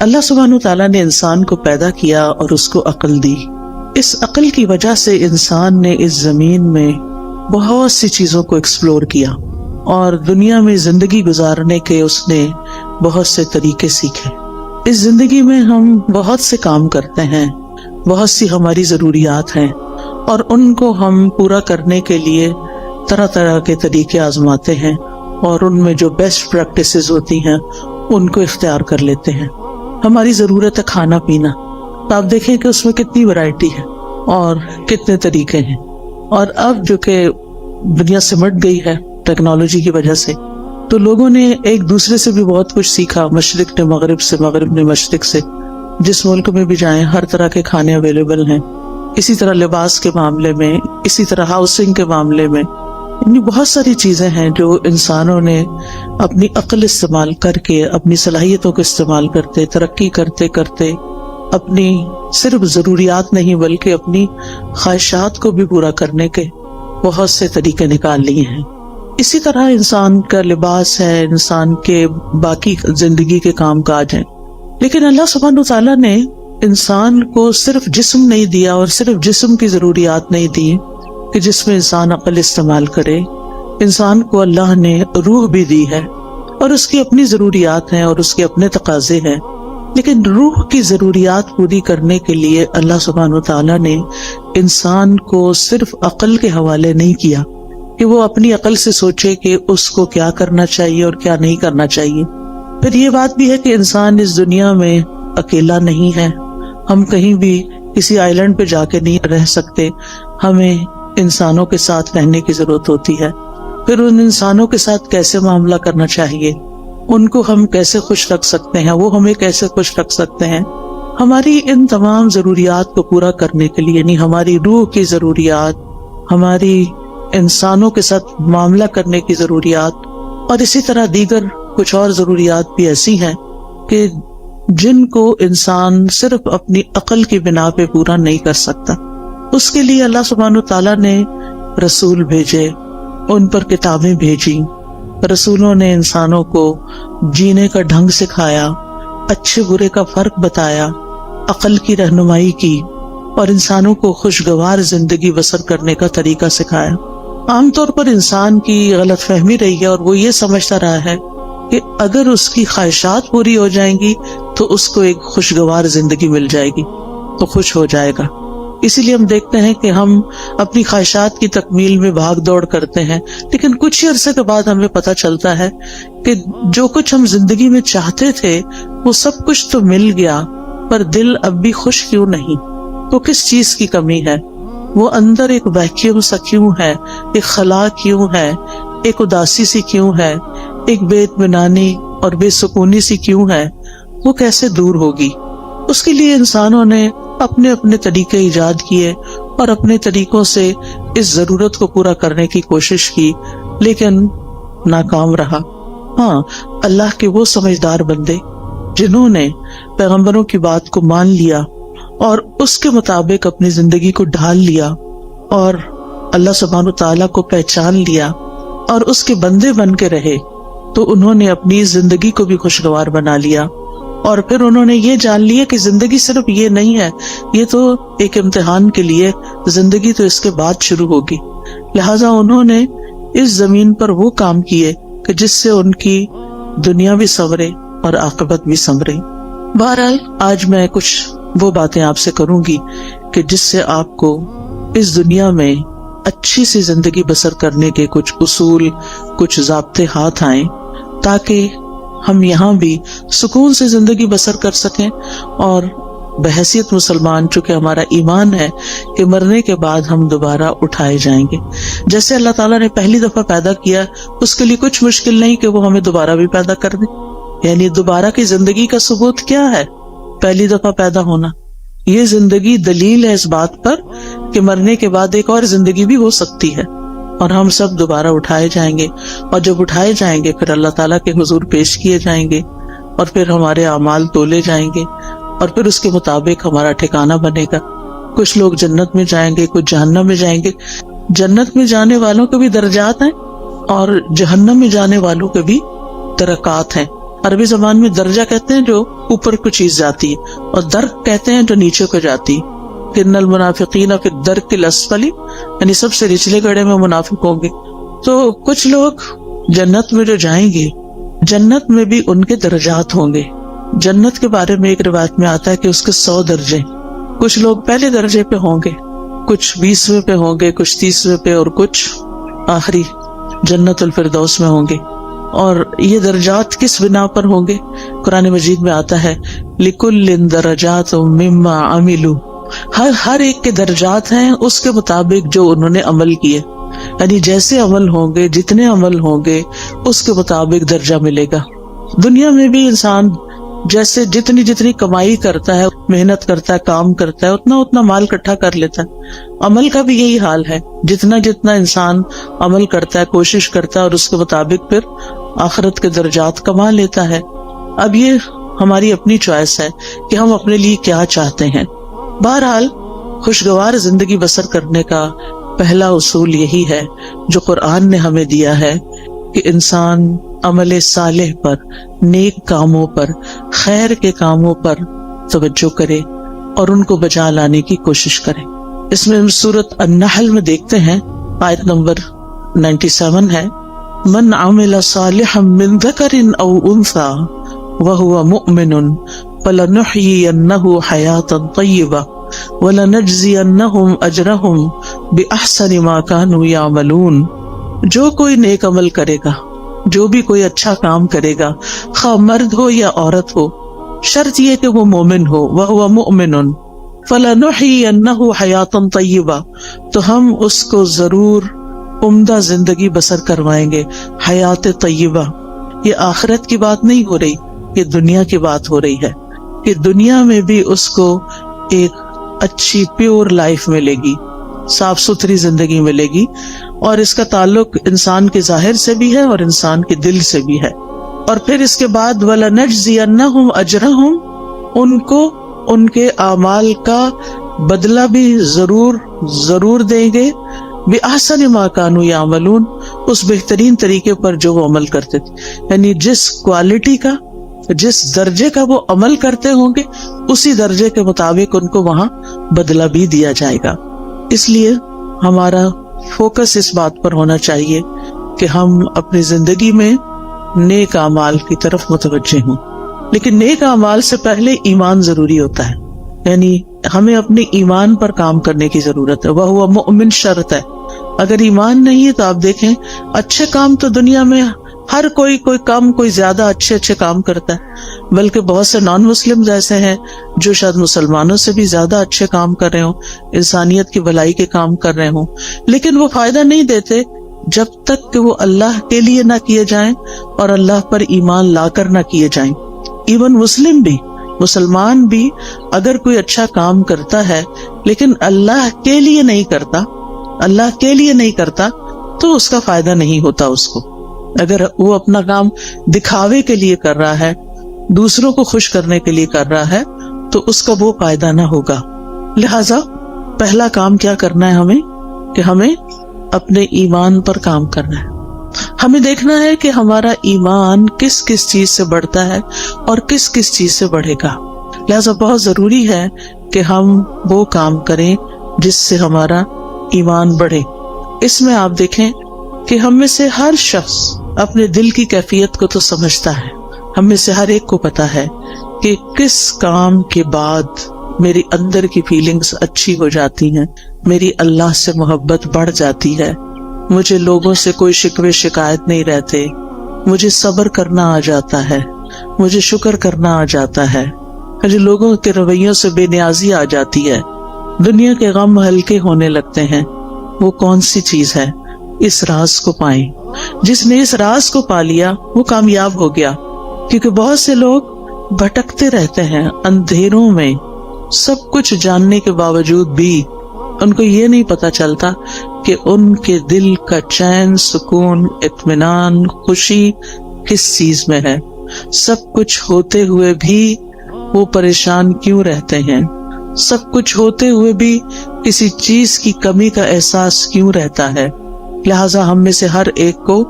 اللہ سبحانہ تعالیٰ نے انسان کو پیدا کیا اور اس کو عقل دی. اس عقل کی وجہ سے انسان نے اس زمین میں بہت سی چیزوں کو ایکسپلور کیا اور دنیا میں زندگی گزارنے کے اس نے بہت سے طریقے سیکھے. اس زندگی میں ہم بہت سے کام کرتے ہیں، بہت سی ہماری ضروریات ہیں، اور ان کو ہم پورا کرنے کے لیے طرح طرح کے طریقے آزماتے ہیں، اور ان میں جو بیسٹ پریکٹسز ہوتی ہیں ان کو اختیار کر لیتے ہیں. ہماری ضرورت ہے کھانا پینا، تو آپ دیکھیں کہ اس میں کتنی ورائٹی ہے اور کتنے طریقے ہیں. اور اب جو کہ دنیا سمٹ گئی ہے ٹیکنالوجی کی وجہ سے، تو لوگوں نے ایک دوسرے سے بھی بہت کچھ سیکھا، مشرق نے مغرب سے، مغرب نے مشرق سے. جس ملک میں بھی جائیں ہر طرح کے کھانے اویلیبل ہیں. اسی طرح لباس کے معاملے میں، اسی طرح ہاؤسنگ کے معاملے میں، یعنی بہت ساری چیزیں ہیں جو انسانوں نے اپنی عقل استعمال کر کے، اپنی صلاحیتوں کو استعمال کرتے، ترقی کرتے کرتے اپنی صرف ضروریات نہیں بلکہ اپنی خواہشات کو بھی پورا کرنے کے بہت سے طریقے نکال لیے ہیں. اسی طرح انسان کا لباس ہے، انسان کے باقی زندگی کے کام کاج ہیں. لیکن اللہ سبحانہ تعالیٰ نے انسان کو صرف جسم نہیں دیا، اور صرف جسم کی ضروریات نہیں دی کہ جس میں انسان عقل استعمال کرے. انسان کو اللہ نے روح بھی دی ہے، اور اس کی اپنی ضروریات ہیں اور اس کے اپنے تقاضے ہیں. لیکن روح کی ضروریات پوری کرنے کے لیے اللہ سبحانہ تعالیٰ نے انسان کو صرف عقل کے حوالے نہیں کیا کہ وہ اپنی عقل سے سوچے کہ اس کو کیا کرنا چاہیے اور کیا نہیں کرنا چاہیے. پھر یہ بات بھی ہے کہ انسان اس دنیا میں اکیلا نہیں ہے. ہم کہیں بھی کسی آئی لینڈ پہ جا کے نہیں رہ سکتے، ہمیں انسانوں کے ساتھ رہنے کی ضرورت ہوتی ہے. پھر ان انسانوں کے ساتھ کیسے معاملہ کرنا چاہیے، ان کو ہم کیسے خوش رکھ سکتے ہیں، وہ ہمیں کیسے خوش رکھ سکتے ہیں. ہماری ان تمام ضروریات کو پورا کرنے کے لیے، یعنی ہماری روح کی ضروریات، ہماری انسانوں کے ساتھ معاملہ کرنے کی ضروریات، اور اسی طرح دیگر کچھ اور ضروریات بھی ایسی ہیں کہ جن کو انسان صرف اپنی عقل کی بنا پہ پورا نہیں کر سکتا. اس کے لیے اللہ سبحانہ تعالیٰ نے رسول بھیجے، ان پر کتابیں بھیجی. رسولوں نے انسانوں کو جینے کا ڈھنگ سکھایا، اچھے برے کا فرق بتایا، عقل کی رہنمائی کی، اور انسانوں کو خوشگوار زندگی بسر کرنے کا طریقہ سکھایا. عام طور پر انسان کی غلط فہمی رہی ہے، اور وہ یہ سمجھتا رہا ہے کہ اگر اس کی خواہشات پوری ہو جائیں گی تو اس کو ایک خوشگوار زندگی مل جائے گی، تو خوش ہو جائے گا. اسی لیے ہم دیکھتے ہیں کہ ہم اپنی خواہشات کی تکمیل میں بھاگ دوڑ کرتے ہیں، لیکن کچھ ہی عرصے کے بعد ہمیں پتہ چلتا ہے کہ جو کچھ ہم زندگی میں چاہتے تھے وہ سب کچھ تو مل گیا، پر دل اب بھی خوش کیوں نہیں؟ تو کس چیز کی کمی ہے؟ وہ اندر ایک ویکیوم سا کیوں ہے، ایک خلا کیوں ہے، ایک اداسی سی کیوں ہے، ایک بے اطمینانی اور بے سکونی سی کیوں ہے؟ وہ کیسے دور ہوگی؟ اس کے لیے انسانوں نے اپنے اپنے طریقے ایجاد کیے اور اپنے طریقوں سے اس ضرورت کو پورا کرنے کی کوشش کی، لیکن ناکام رہا. ہاں، اللہ کے وہ سمجھدار بندے جنہوں نے پیغمبروں کی بات کو مان لیا اور اس کے مطابق اپنی زندگی کو ڈھال لیا، اور اللہ سبحانہ تعالیٰ کو پہچان لیا اور اس کے بندے بن کے رہے، تو انہوں نے اپنی زندگی کو بھی خوشگوار بنا لیا. اور پھر انہوں نے یہ جان لیا کہ زندگی صرف یہ نہیں ہے، یہ تو ایک امتحان کے لیے، زندگی تو اس کے بعد شروع ہوگی. لہٰذا انہوں نے اس زمین پر وہ کام کیے کہ جس سے ان کی دنیا بھی سنورے اور عاقبت بھی سنورے. بہرحال آج میں کچھ وہ باتیں آپ سے کروں گی کہ جس سے آپ کو اس دنیا میں اچھی سی زندگی بسر کرنے کے کچھ اصول، کچھ ضابطے ہاتھ آئیں، تاکہ ہم یہاں بھی سکون سے زندگی بسر کر سکیں، اور بحیثیت مسلمان چونکہ ہمارا ایمان ہے کہ مرنے کے بعد ہم دوبارہ اٹھائے جائیں گے. جیسے اللہ تعالیٰ نے پہلی دفعہ پیدا کیا، اس کے لیے کچھ مشکل نہیں کہ وہ ہمیں دوبارہ بھی پیدا کر دے. یعنی دوبارہ کی زندگی کا ثبوت کیا ہے؟ پہلی دفعہ پیدا ہونا. یہ زندگی دلیل ہے اس بات پر کہ مرنے کے بعد ایک اور زندگی بھی ہو سکتی ہے، اور ہم سب دوبارہ اٹھائے جائیں گے. اور جب اٹھائے جائیں گے پھر اللہ تعالیٰ کے حضور پیش کیے جائیں گے، اور پھر ہمارے اعمال تولے جائیں گے، اور پھر اس کے مطابق ہمارا ٹھکانہ بنے گا. کچھ لوگ جنت میں جائیں گے، کچھ جہنم میں جائیں گے. جنت میں جانے والوں کے بھی درجات ہیں اور جہنم میں جانے والوں کے بھی درکات ہیں. عربی زبان میں درجہ کہتے ہیں جو اوپر کو چیز جاتی ہے، اور درک کہتے ہیں جو نیچے کو جاتی. ان المنافقین فی الدرک الاسفل، یعنی سب سے نچلے گڑھے میں منافق ہوں گے. تو کچھ لوگ جنت میں جو جائیں گے، جنت میں بھی ان کے درجات ہوں گے. جنت کے بارے میں ایک روایت میں آتا ہے کہ اس کے 100 درجے. کچھ لوگ پہلے درجے پہ ہوں گے، کچھ 20ویں پہ ہوں گے، کچھ 30ویں پہ، اور کچھ آخری جنت الفردوس میں ہوں گے. اور یہ درجات کس بنا پر ہوں گے؟ قرآن مجید میں آتا ہے لِكُلٍّ دَرَجَاتٌ مِّمَّا عَمِلُوا، ہر ایک کے درجات ہیں اس کے مطابق جو انہوں نے عمل کیے. یعنی جیسے عمل ہوں گے، جتنے عمل ہوں گے، اس کے مطابق درجہ ملے گا. دنیا میں بھی انسان جیسے جتنی کمائی کرتا ہے، محنت کرتا ہے، کام کرتا ہے، اتنا مال اکٹھا کر لیتا ہے. عمل کا بھی یہی حال ہے، جتنا انسان عمل کرتا ہے، کوشش کرتا ہے، اور اس کے مطابق پھر آخرت کے درجات کما لیتا ہے. اب یہ ہماری اپنی چوائس ہے کہ ہم اپنے لیے کیا چاہتے ہیں. بہرحال خوشگوار زندگی بسر کرنے کا پہلا اصول یہی ہے جو قرآن نے ہمیں دیا ہے کہ انسان عمل صالح پر، نیک کاموں پر، خیر کے کاموں پر توجہ کرے اور ان کو بجا لانے کی کوشش کرے. اس میں ہم سورۃ النحل میں دیکھتے ہیں، آیت نمبر 97 ہے، من عمل صالحا من ذکر او انثى وهو مؤمن فلنحيينه حياة طيبة وَلَنَجْزِيَنَّهُمْ أَجْرَهُمْ بِأَحْسَنِ مَا كَانُوا يَعْمَلُونَ. جو کوئی نیک عمل کرے گا، جو بھی کوئی اچھا کام کرے گا، خواہ مرد ہو یا عورت ہو، شرط یہ کہ وہ مومن ہو. وَهُوَ مُؤْمِنٌ فَلَنُحْيِيَنَّهُ حَيَاةً طَيِّبَةً، تو ہم اس کو ضرور عمدہ زندگی بسر کروائیں گے. حیات طیبہ، یہ آخرت کی بات نہیں ہو رہی، یہ دنیا کی بات ہو رہی ہے کہ دنیا میں بھی اس کو ایک اچھی پیور لائف ملے گی، صاف ستھری زندگی ملے گی. اور اس کا تعلق انسان کے ظاہر سے بھی ہے اور انسان کے دل سے بھی ہے. اور پھر اس کے بعد وَلَنَجْزِيَنَّهُمْ أَجْرَهُمْ، ان کو ان کے اعمال کا بدلہ بھی ضرور دیں گے. بِأَحْسَنِ مَا كَانُوا يَعْمَلُونَ، اس بہترین طریقے پر جو وہ عمل کرتے تھے. یعنی جس کوالٹی کا، جس درجے کا وہ عمل کرتے ہوں گے، اسی درجے کے مطابق ان کو وہاں بدلہ بھی دیا جائے گا. اس لیے ہمارا فوکس اس بات پر ہونا چاہیے کہ ہم اپنی زندگی میں نیک اعمال کی طرف متوجہ ہوں. لیکن نیک اعمال سے پہلے ایمان ضروری ہوتا ہے، یعنی ہمیں اپنے ایمان پر کام کرنے کی ضرورت ہے. وہ مؤمن شرط ہے. اگر ایمان نہیں ہے تو آپ دیکھیں اچھے کام تو دنیا میں ہر کوئی کم کوئی زیادہ اچھے کام کرتا ہے، بلکہ بہت سے نان مسلم ایسے ہیں جو شاید مسلمانوں سے بھی زیادہ اچھے کام کر رہے ہوں، انسانیت کی بھلائی کے کام کر رہے ہوں، لیکن وہ فائدہ نہیں دیتے جب تک کہ وہ اللہ کے لیے نہ کیے جائیں اور اللہ پر ایمان لا کر نہ کیے جائیں. ایون مسلمان بھی اگر کوئی اچھا کام کرتا ہے لیکن اللہ کے لیے نہیں کرتا تو اس کا فائدہ نہیں ہوتا اس کو. اگر وہ اپنا کام دکھاوے کے لیے کر رہا ہے، دوسروں کو خوش کرنے کے لیے کر رہا ہے، تو اس کا وہ فائدہ نہ ہوگا. لہذا پہلا کام کیا کرنا ہے ہمیں کہ ہمیں اپنے ایمان پر کام کرنا ہے. ہمیں دیکھنا ہے کہ ہمارا ایمان کس کس چیز سے بڑھتا ہے اور کس کس چیز سے بڑھے گا. لہذا بہت ضروری ہے کہ ہم وہ کام کریں جس سے ہمارا ایمان بڑھے. اس میں آپ دیکھیں کہ ہم میں سے ہر شخص اپنے دل کی کیفیت کو تو سمجھتا ہے. ہم میں سے ہر ایک کو پتا ہے کہ کس کام کے بعد میری اندر کی فیلنگز اچھی ہو جاتی ہیں، میری اللہ سے محبت بڑھ جاتی ہے، مجھے لوگوں سے کوئی شکوے شکایت نہیں رہتے، مجھے صبر کرنا آ جاتا ہے، مجھے شکر کرنا آ جاتا ہے، مجھے لوگوں کے رویوں سے بے نیازی آ جاتی ہے، دنیا کے غم ہلکے ہونے لگتے ہیں. وہ کون سی چیز ہے؟ اس راز کو پائیں. جس نے اس راز کو پا لیا وہ کامیاب ہو گیا. کیونکہ بہت سے لوگ بھٹکتے رہتے ہیں اندھیروں میں، سب کچھ جاننے کے باوجود بھی ان کو یہ نہیں پتا چلتا کہ ان کے دل کا چین، سکون، اطمینان، خوشی کس چیز میں ہے. سب کچھ ہوتے ہوئے بھی وہ پریشان کیوں رہتے ہیں؟ سب کچھ ہوتے ہوئے بھی کسی چیز کی کمی کا احساس کیوں رہتا ہے؟ لہٰذا ہم میں سے ہر ایک کو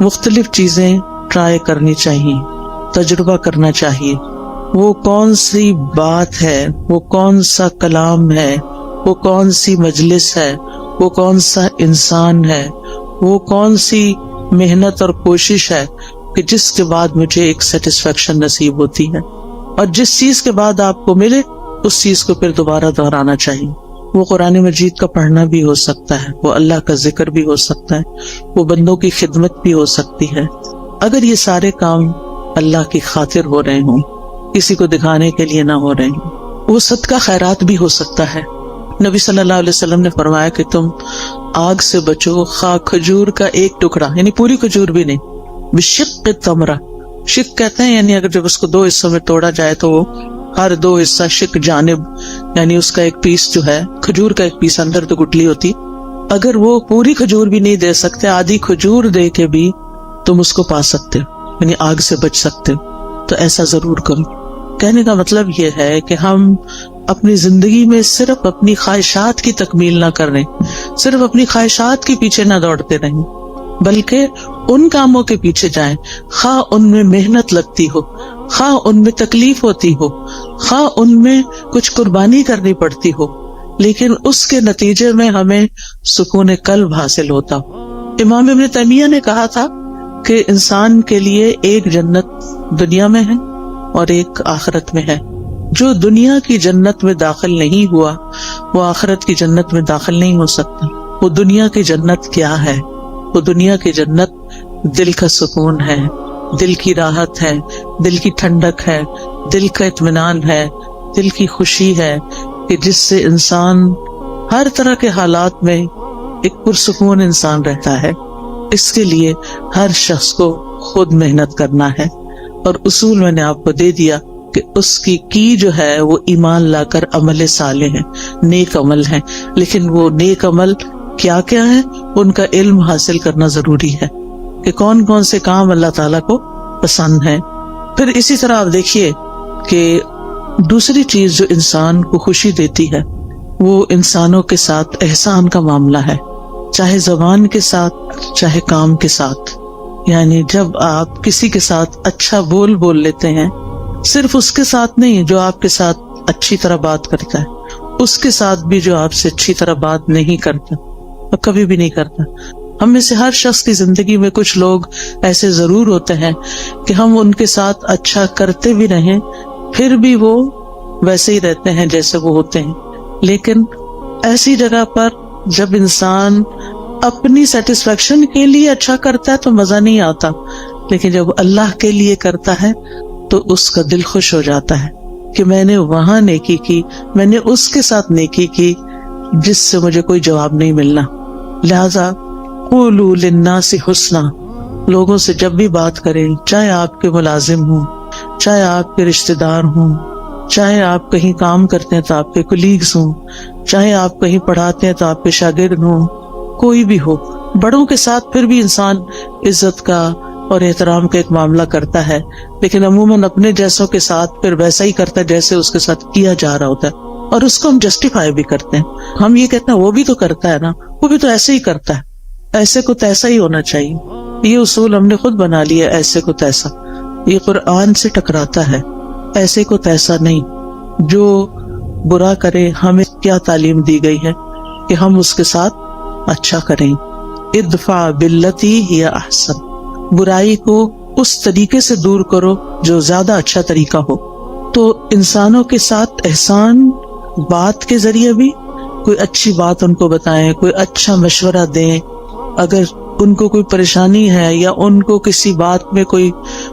مختلف چیزیں ٹرائی کرنی چاہیے. تجربہ کرنا چاہیے. وہ کون سی بات ہے، وہ کون سا کلام ہے، وہ کون سی مجلس ہے، وہ کون سا انسان ہے، وہ کون سی محنت اور کوشش ہے کہ جس کے بعد مجھے ایک سیٹسفیکشن نصیب ہوتی ہے. اور جس چیز کے بعد آپ کو ملے اس چیز کو پھر دوبارہ دہرانا چاہیے. وہ قرآن مجید کا پڑھنا بھی ہو سکتا ہے، وہ اللہ کا ذکر بھی ہو سکتا ہے، وہ بندوں کی خدمت بھی ہو سکتی ہے. اگر یہ سارے کام اللہ کی خاطر ہو رہے ہوں، کسی کو دکھانے کے لیے نہ ہو رہے ہوں، وہ صدقہ خیرات بھی ہو سکتا ہے. نبی صلی اللہ علیہ وسلم نے فرمایا کہ تم آگ سے بچو خواہ کھجور کا ایک ٹکڑا، یعنی پوری کھجور بھی نہیں، بشق تمرہ. شق کہتے ہیں یعنی اگر جب اس کو دو حصوں میں توڑا جائے تو وہ ہر دو حصہ شق جانب، یعنی اس کا ایک پیس جو ہے کھجور کا ایک پیس اندر تو گٹلی ہوتی، اگر وہ پوری کھجور بھی نہیں دے سکتے، آدھی کھجور دے کے بھی تم اس کو پا سکتے ہو، یعنی آگ سے بچ سکتے ہو. تو ایسا ضرور کرو. کہنے کا مطلب یہ ہے کہ ہم اپنی زندگی میں صرف اپنی خواہشات کی تکمیل نہ کریں، صرف اپنی خواہشات کے پیچھے نہ دوڑتے رہیں، بلکہ ان کاموں کے پیچھے جائیں خواہ ان میں محنت لگتی ہو، خواہ ان میں تکلیف ہوتی ہو، خواہ ان میں کچھ قربانی کرنی پڑتی ہو، لیکن اس کے نتیجے میں ہمیں سکون قلب حاصل ہوتا ہو. امام ابن تیمیہ نے کہا تھا کہ انسان کے لیے ایک جنت دنیا میں ہے اور ایک آخرت میں ہے. جو دنیا کی جنت میں داخل نہیں ہوا وہ آخرت کی جنت میں داخل نہیں ہو سکتا. وہ دنیا کی جنت کیا ہے؟ وہ دنیا کی جنت دل کا سکون ہے، دل کی راحت ہے، دل کی ٹھنڈک ہے، دل کا اطمینان ہے، دل کی خوشی ہے کہ جس سے انسان ہر طرح کے حالات میں ایک پرسکون انسان رہتا ہے. اس کے لیے ہر شخص کو خود محنت کرنا ہے، اور اصول میں نے آپ کو دے دیا کہ اس کی جو ہے وہ ایمان لا کر عمل صالح ہے، نیک عمل ہے. لیکن وہ نیک عمل کیا کیا ہے؟ ان کا علم حاصل کرنا ضروری ہے کہ کون کون سے کام اللہ تعالیٰ کو پسند ہے. پھر اسی طرح آپ دیکھیے کہ دوسری چیز جو انسان کو خوشی دیتی ہے وہ انسانوں کے ساتھ احسان کا معاملہ ہے، چاہے زبان کے ساتھ چاہے کام کے ساتھ. یعنی جب آپ کسی کے ساتھ اچھا بول لیتے ہیں، صرف اس کے ساتھ نہیں جو آپ کے ساتھ اچھی طرح بات کرتا ہے، اس کے ساتھ بھی جو آپ سے اچھی طرح بات نہیں کرتا اور کبھی بھی نہیں کرتا. ہم میں سے ہر شخص کی زندگی میں کچھ لوگ ایسے ضرور ہوتے ہیں کہ ہم ان کے ساتھ اچھا کرتے بھی رہیں پھر بھی وہ ویسے ہی رہتے ہیں جیسے وہ ہوتے ہیں. لیکن ایسی جگہ پر جب انسان اپنی سیٹسفیکشن کے لیے اچھا کرتا ہے تو مزہ نہیں آتا، لیکن جب اللہ کے لیے کرتا ہے تو اس کا دل خوش ہو جاتا ہے کہ میں نے وہاں نیکی کی، میں نے اس کے ساتھ نیکی کی جس سے مجھے کوئی جواب نہیں ملنا. لہذا قولوا للناس حسنا، لوگوں سے جب بھی بات کریں، چاہے آپ کے ملازم ہوں، چاہے آپ کے رشتہ دار ہوں، چاہے آپ کہیں کام کرتے ہیں تو آپ کے کولیگز ہوں، چاہے آپ کہیں پڑھاتے ہیں تو آپ کے شاگرد ہوں، کوئی بھی ہو، بڑوں کے ساتھ پھر بھی انسان عزت کا اور احترام کا ایک معاملہ کرتا ہے، لیکن عموماً اپنے جیسوں کے ساتھ پھر ویسا ہی کرتا ہے جیسے اس کے ساتھ کیا جا رہا ہوتا ہے، اور اس کو ہم جسٹیفائی بھی کرتے ہیں. ہم یہ کہتے ہیں وہ بھی تو کرتا ہے نا، وہ بھی تو ایسے ہی کرتا ہے، ایسے کو تیسا ہی ہونا چاہیے. یہ اصول ہم نے خود بنا لیا، ایسے کو تیسا. یہ قرآن سے ٹکراتا ہے، ایسے کو تیسا نہیں. جو برا کرے ہمیں کیا تعلیم دی گئی ہے کہ ہم اس کے ساتھ اچھا کریں. ادفع باللتی ہی احسن، برائی کو اس طریقے سے دور کرو جو زیادہ اچھا طریقہ ہو. تو انسانوں کے ساتھ احسان بات کے ذریعے بھی، کوئی اچھی بات ان کو بتائیں، کوئی اچھا مشورہ دیں. اگر ان کو کوئی پریشانی ہے یا ان کو کسی بات میں کوئی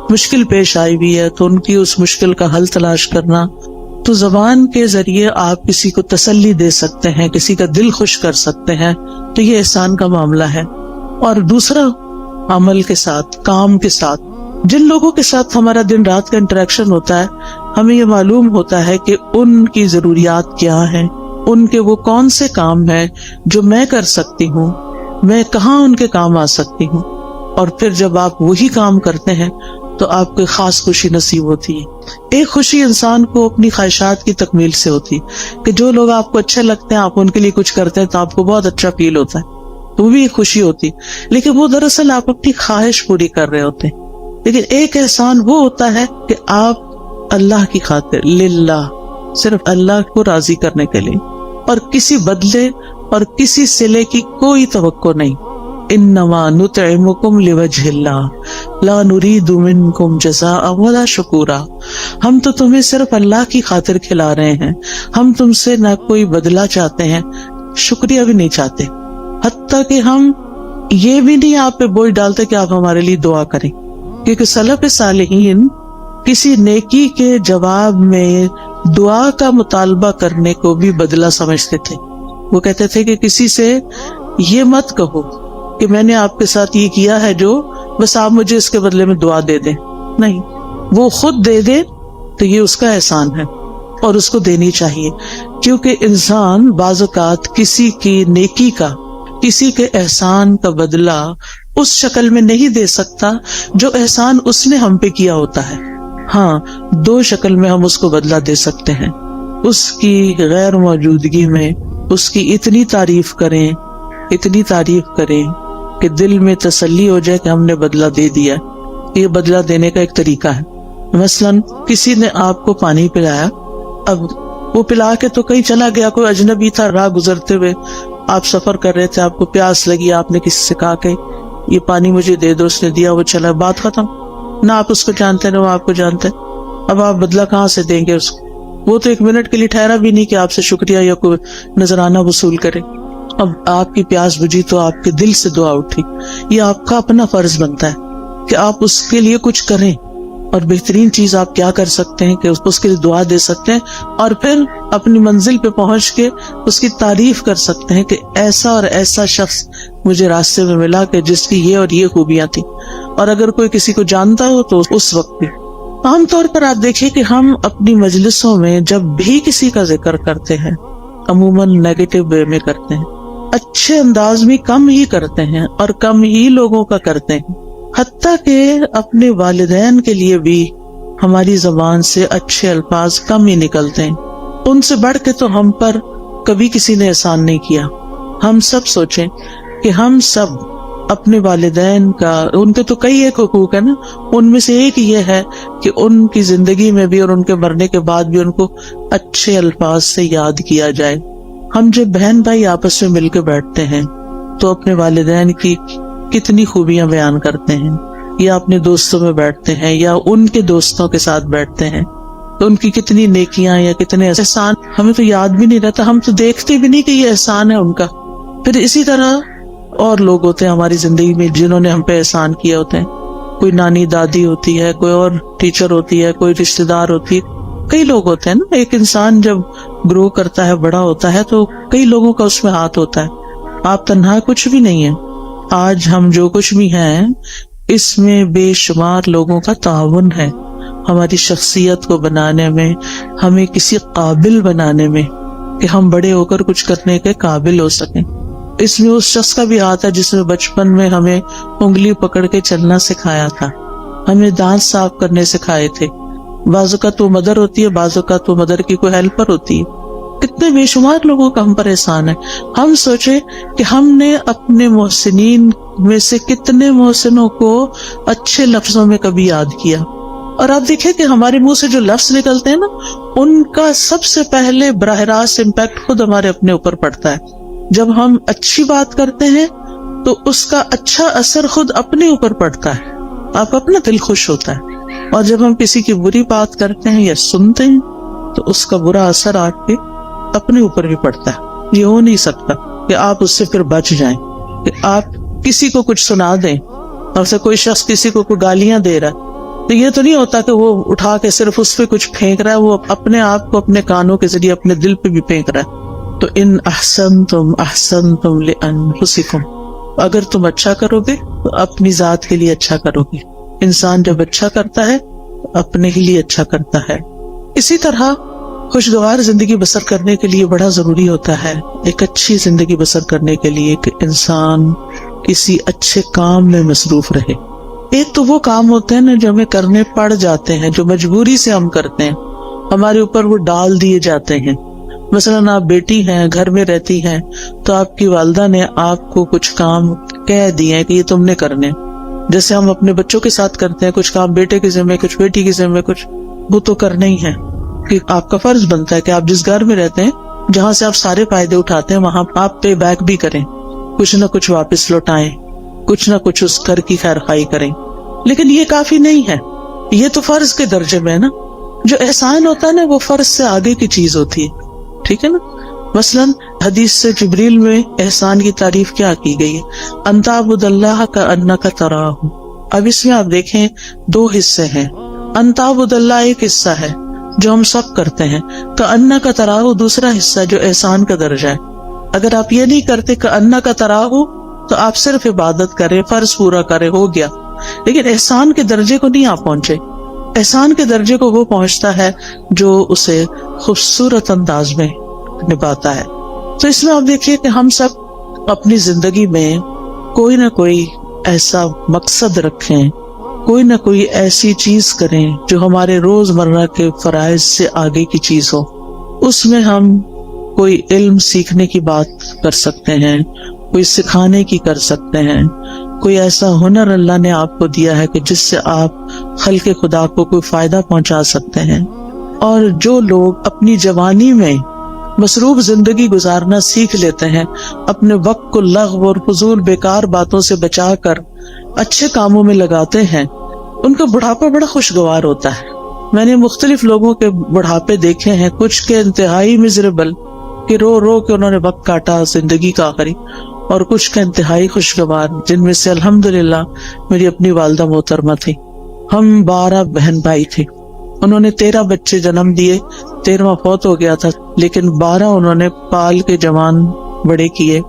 مشکل پیش آئی ہوئی ہے تو ان کی اس مشکل کا حل تلاش کرنا. تو زبان کے ذریعے آپ کسی کو تسلی دے سکتے ہیں، کسی کا دل خوش کر سکتے ہیں، تو یہ احسان کا معاملہ ہے. اور دوسرا، عمل کے ساتھ، کام کے ساتھ، جن لوگوں کے ساتھ ہمارا دن رات کا انٹریکشن ہوتا ہے، ہمیں یہ معلوم ہوتا ہے کہ ان کی ضروریات کیا ہیں، ان کے وہ کون سے کام ہیں جو میں کر سکتی ہوں، میں کہاں ان کے کام آ سکتی ہوں. اور پھر جب آپ وہی کام کرتے ہیں تو آپ کو خاص خوشی نصیب ہوتی ہے. ایک خوشی انسان کو اپنی خواہشات کی تکمیل سے ہوتی ہے کہ جو لوگ آپ کو اچھے لگتے ہیں، آپ ان کے لیے کچھ کرتے ہیں تو آپ کو بہت اچھا فیل ہوتا ہے، تو وہ بھی ایک خوشی ہوتی ہے. لیکن وہ دراصل آپ اپنی خواہش پوری کر رہے ہوتے ہیں. لیکن ایک احسان وہ ہوتا ہے کہ آپ اللہ کی خاطر للہ، صرف اللہ کو راضی کرنے کے لیے، اور کسی بدلے اور کسی صلے کی کوئی توقع نہیں. انما نطعمکم لوجہ اللہ لا نرید منکم جزاء ولا شکورا. ہم تو تمہیں صرف اللہ کی خاطر کھلا رہے ہیں، ہم تم سے نہ کوئی بدلہ چاہتے ہیں، شکریہ بھی نہیں چاہتے، حتیٰ کہ ہم یہ بھی نہیں آپ پہ بوجھ ڈالتے کہ آپ ہمارے لیے دعا کریں. کیونکہ سلف صالحین کسی نیکی کے جواب میں دعا کا مطالبہ کرنے کو بھی بدلہ سمجھتے تھے. وہ کہتے تھے کہ کسی سے یہ مت کہو کہ میں نے آپ کے ساتھ یہ کیا ہے جو بس آپ مجھے اس کے بدلے میں دعا دے دیں. نہیں، وہ خود دے دے تو یہ اس کا احسان ہے اور اس کو دینی چاہیے. کیونکہ انسان بعض اوقات کسی کی نیکی کا، کسی کے احسان کا بدلہ اس شکل میں نہیں دے سکتا جو احسان اس نے ہم پہ کیا ہوتا ہے. ہاں، دو شکل میں ہم اس کو بدلہ دے سکتے ہیں. اس کی غیر موجودگی میں اس کی اتنی تعریف کریں کہ دل میں تسلی ہو جائے کہ ہم نے بدلہ دے دیا. یہ بدلہ دینے کا ایک طریقہ ہے. مثلاً کسی نے آپ کو پانی پلایا، اب وہ پلا کے تو کہیں چلا گیا، کوئی اجنبی تھا، راہ گزرتے ہوئے آپ سفر کر رہے تھے، آپ کو پیاس لگی، آپ نے کسی سے کہا کہ یہ پانی مجھے دے دو، اس نے دیا، وہ چلا، بات ختم. نہ آپ اس کو جانتے نہ وہ آپ کو جانتے. اب آپ بدلہ کہاں سے دیں گے اس کو؟ وہ تو ایک منٹ کے لیے ٹھہرا بھی نہیں کہ آپ سے شکریہ یا کوئی نذرانہ وصول کرے. اب آپ کی پیاس بجھی تو آپ کے دل سے دعا اٹھی. یہ آپ کا اپنا فرض بنتا ہے کہ آپ اس کے لیے کچھ کریں، اور بہترین چیز آپ کیا کر سکتے ہیں کہ اس کے لیے دعا دے سکتے ہیں، اور پھر اپنی منزل پہ پہنچ کے اس کی تعریف کر سکتے ہیں کہ ایسا اور ایسا شخص مجھے راستے میں ملا کہ جس کی یہ اور یہ خوبیاں تھیں. اور اگر کوئی کسی کو جانتا ہو تو اس وقت بھی. عام طور پر آپ دیکھیں کہ ہم اپنی مجلسوں میں جب بھی کسی کا ذکر کرتے ہیں عموماً نیگیٹو وے میں کرتے ہیں، اچھے انداز میں کم ہی کرتے ہیں اور کم ہی لوگوں کا کرتے ہیں. حتیٰ کہ اپنے والدین کے لیے بھی ہماری زبان سے اچھے الفاظ کم ہی نکلتے ہیں. ان سے بڑھ کے تو ہم پر کبھی کسی نے احسان نہیں کیا. ہم سب سوچیں کہ ہم سب اپنے والدین کا، ان کے تو کئی ایک حقوق ہے نا، ان میں سے ایک یہ ہے کہ ان کی زندگی میں بھی اور ان کے مرنے کے بعد بھی ان کو اچھے الفاظ سے یاد کیا جائے. ہم جب بہن بھائی آپس میں مل کے بیٹھتے ہیں تو اپنے والدین کی کتنی خوبیاں بیان کرتے ہیں، یا اپنے دوستوں میں بیٹھتے ہیں یا ان کے دوستوں کے ساتھ بیٹھتے ہیں تو ان کی کتنی نیکیاں یا کتنے احسان ہمیں تو یاد بھی نہیں رہتا، ہم تو دیکھتے بھی نہیں کہ یہ احسان ہے ان کا. پھر اسی طرح اور لوگ ہوتے ہیں ہماری زندگی میں جنہوں نے ہم پہ احسان کیا ہوتے ہیں. کوئی نانی دادی ہوتی ہے، کوئی اور ٹیچر ہوتی ہے، کوئی رشتہ دار ہوتی ہے، کئی لوگ ہوتے ہیں نا. ایک انسان جب گرو کرتا ہے، بڑا ہوتا ہے، تو کئی لوگوں کا اس میں ہاتھ ہوتا ہے. آپ تنہا کچھ بھی نہیں ہے. آج ہم جو کچھ بھی ہیں اس میں بے شمار لوگوں کا تعاون ہے ہماری شخصیت کو بنانے میں، ہمیں کسی قابل بنانے میں کہ ہم بڑے ہو کر کچھ کرنے کے قابل ہو سکیں. اس میں اس شخص کا بھی ہاتھ ہے جس نے بچپن میں ہمیں انگلی پکڑ کے چلنا سکھایا تھا، ہمیں دانت صاف کرنے سکھائے تھے. بعض اوقات وہ مدر ہوتی ہے، بعض اوقات وہ مدر کی کوئی ہیلپر ہوتی ہے. کتنے بے شمار لوگوں کا ہم پر احسان ہے. ہم سوچے کہ ہم نے اپنے محسنین میں سے کتنے محسنوں کو اچھے لفظوں میں کبھی یاد کیا. اور آپ دیکھیں کہ ہمارے منہ سے جو لفظ نکلتے ہیں نا، ان کا سب سے پہلے براہ راست امپیکٹ خود ہمارے اپنے اوپر پڑتا ہے. جب ہم اچھی بات کرتے ہیں تو اس کا اچھا اثر خود اپنے اوپر پڑتا ہے، آپ اپنا دل خوش ہوتا ہے. اور جب ہم کسی کی بری بات کرتے ہیں یا سنتے ہیں تو اس کا برا اثر آپ کے اپنے اوپر بھی پڑتا ہے. یہ ہو نہیں سکتا کہ آپ اس سے پھر بچ جائیں، کہ آپ کسی کو کچھ سنا دیں اور سے کوئی شخص کسی کو کوئی گالیاں دے رہا ہے تو یہ تو نہیں ہوتا کہ وہ اٹھا کے صرف اس پہ کچھ پھینک رہا ہے، وہ اپنے آپ کو اپنے کانوں کے ذریعے اپنے دل پہ بھی پھینک رہا ہے. تو ان احسنتم احسنتم لانفسکم، اگر تم اچھا کرو گے تو اپنی ذات کے لیے اچھا کرو گے. انسان جب اچھا کرتا ہے تو اپنے ہی لیے اچھا کرتا ہے. اسی طرح خوشگوار زندگی بسر کرنے کے لیے بڑا ضروری ہوتا ہے، ایک اچھی زندگی بسر کرنے کے لیے کہ انسان کسی اچھے کام میں مصروف رہے. ایک تو وہ کام ہوتے ہیں نا جو ہمیں کرنے پڑ جاتے ہیں، جو مجبوری سے ہم کرتے ہیں، ہمارے اوپر وہ ڈال دیے جاتے ہیں. مثلاً آپ بیٹی ہیں، گھر میں رہتی ہیں، تو آپ کی والدہ نے آپ کو کچھ کام کہہ دیے کہ یہ تم نے کرنے، جیسے ہم اپنے بچوں کے ساتھ کرتے ہیں، کچھ کام بیٹے کے ذمہ، کچھ بیٹی کے ذمہ، کچھ وہ تو کرنا ہی ہے کہ آپ کا فرض بنتا ہے کہ آپ جس گھر میں رہتے ہیں، جہاں سے آپ سارے فائدے اٹھاتے ہیں، وہاں آپ پے بیک بھی کریں، کچھ نہ کچھ واپس لوٹائیں، کچھ نہ کچھ اس گھر کی خیر خواہی کریں. لیکن یہ کافی نہیں ہے، یہ تو فرض کے درجے میں ہے نا. جو احسان ہوتا ہے نا وہ فرض سے آگے کی چیز ہوتی ہے، ٹھیک ہے نا. مثلاً حدیث سے جبریل میں احسان کی تعریف کیا کی گئی ہے؟ ان تعبد اللہ کأنک تراہ. اب اس میں آپ دیکھیں 2 حصے ہیں. ان تعبد اللہ ایک حصہ ہے جو ہم سب کرتے ہیں، کأنک تراہ دوسرا حصہ جو احسان کا درجہ ہے. اگر آپ یہ نہیں کرتے کأنک تراہ تو آپ صرف عبادت کریں، فرض پورا کریں، ہو گیا. لیکن احسان کے درجے کو نہیں آپ پہنچے. احسان کے درجے کو وہ پہنچتا ہے جو اسے خوبصورت انداز میں نبھاتا ہے. تو اس میں آپ دیکھیے کہ ہم سب اپنی زندگی میں کوئی نہ کوئی ایسا مقصد رکھیں، کوئی نہ کوئی ایسی چیز کریں جو ہمارے روزمرہ کے فرائض سے آگے کی چیز ہو. اس میں ہم کوئی علم سیکھنے کی بات کر سکتے ہیں، کوئی سکھانے کی کر سکتے ہیں، کوئی ایسا ہنر اللہ نے آپ کو دیا ہے کہ جس سے آپ خلق خدا کو کوئی فائدہ پہنچا سکتے ہیں. اور جو لوگ اپنی جوانی میں مصروف زندگی گزارنا سیکھ لیتے ہیں، اپنے وقت کو لغو اور فضول بیکار باتوں سے بچا کر اچھے کاموں میں لگاتے ہیں، ان کا بڑھاپا بڑا خوشگوار ہوتا ہے. میں نے مختلف لوگوں کے بڑھاپے دیکھے ہیں، کچھ کے انتہائی مزریبل کہ رو رو کے انہوں نے وقت کاٹا زندگی کا آخری، اور کچھ کا انتہائی خوشگوار، جن میں سے الحمدللہ میری اپنی والدہ محترمہ تھی. ہم 12 بہن بھائی تھے، انہوں نے 13 بچے جنم دیے، 13واں فوت ہو گیا تھا، لیکن 12 انہوں نے پال کے جوان بڑے کیے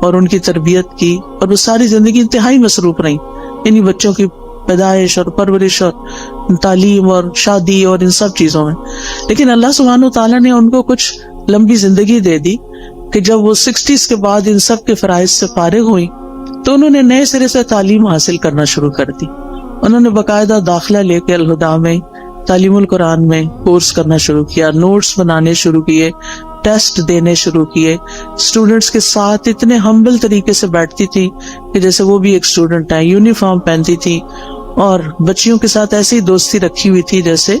اور ان کی تربیت کی، اور وہ ساری زندگی انتہائی مصروف رہی انہی بچوں کی پیدائش اور پرورش اور تعلیم اور شادی اور ان سب چیزوں میں. لیکن اللہ سبحانہ وتعالیٰ نے ان کو کچھ لمبی زندگی دے دی کہ جب وہ 60s کے بعد ان سب کے فرائض سے فارغ ہوئی تو انہوں نے نئے سرے سے تعلیم حاصل کرنا شروع کر دی. انہوں نے باقاعدہ داخلہ لے کے الہدیٰ میں تعلیم القرآن میں کورس کرنا شروع کیا، نوٹس بنانے شروع کیے، ٹیسٹ دینے شروع کیے. اسٹوڈنٹس کے ساتھ اتنے ہمبل طریقے سے بیٹھتی تھی کہ جیسے وہ بھی ایک اسٹوڈنٹ ہے، یونیفارم پہنتی تھی، اور بچیوں کے ساتھ ایسی دوستی رکھی ہوئی تھی جیسے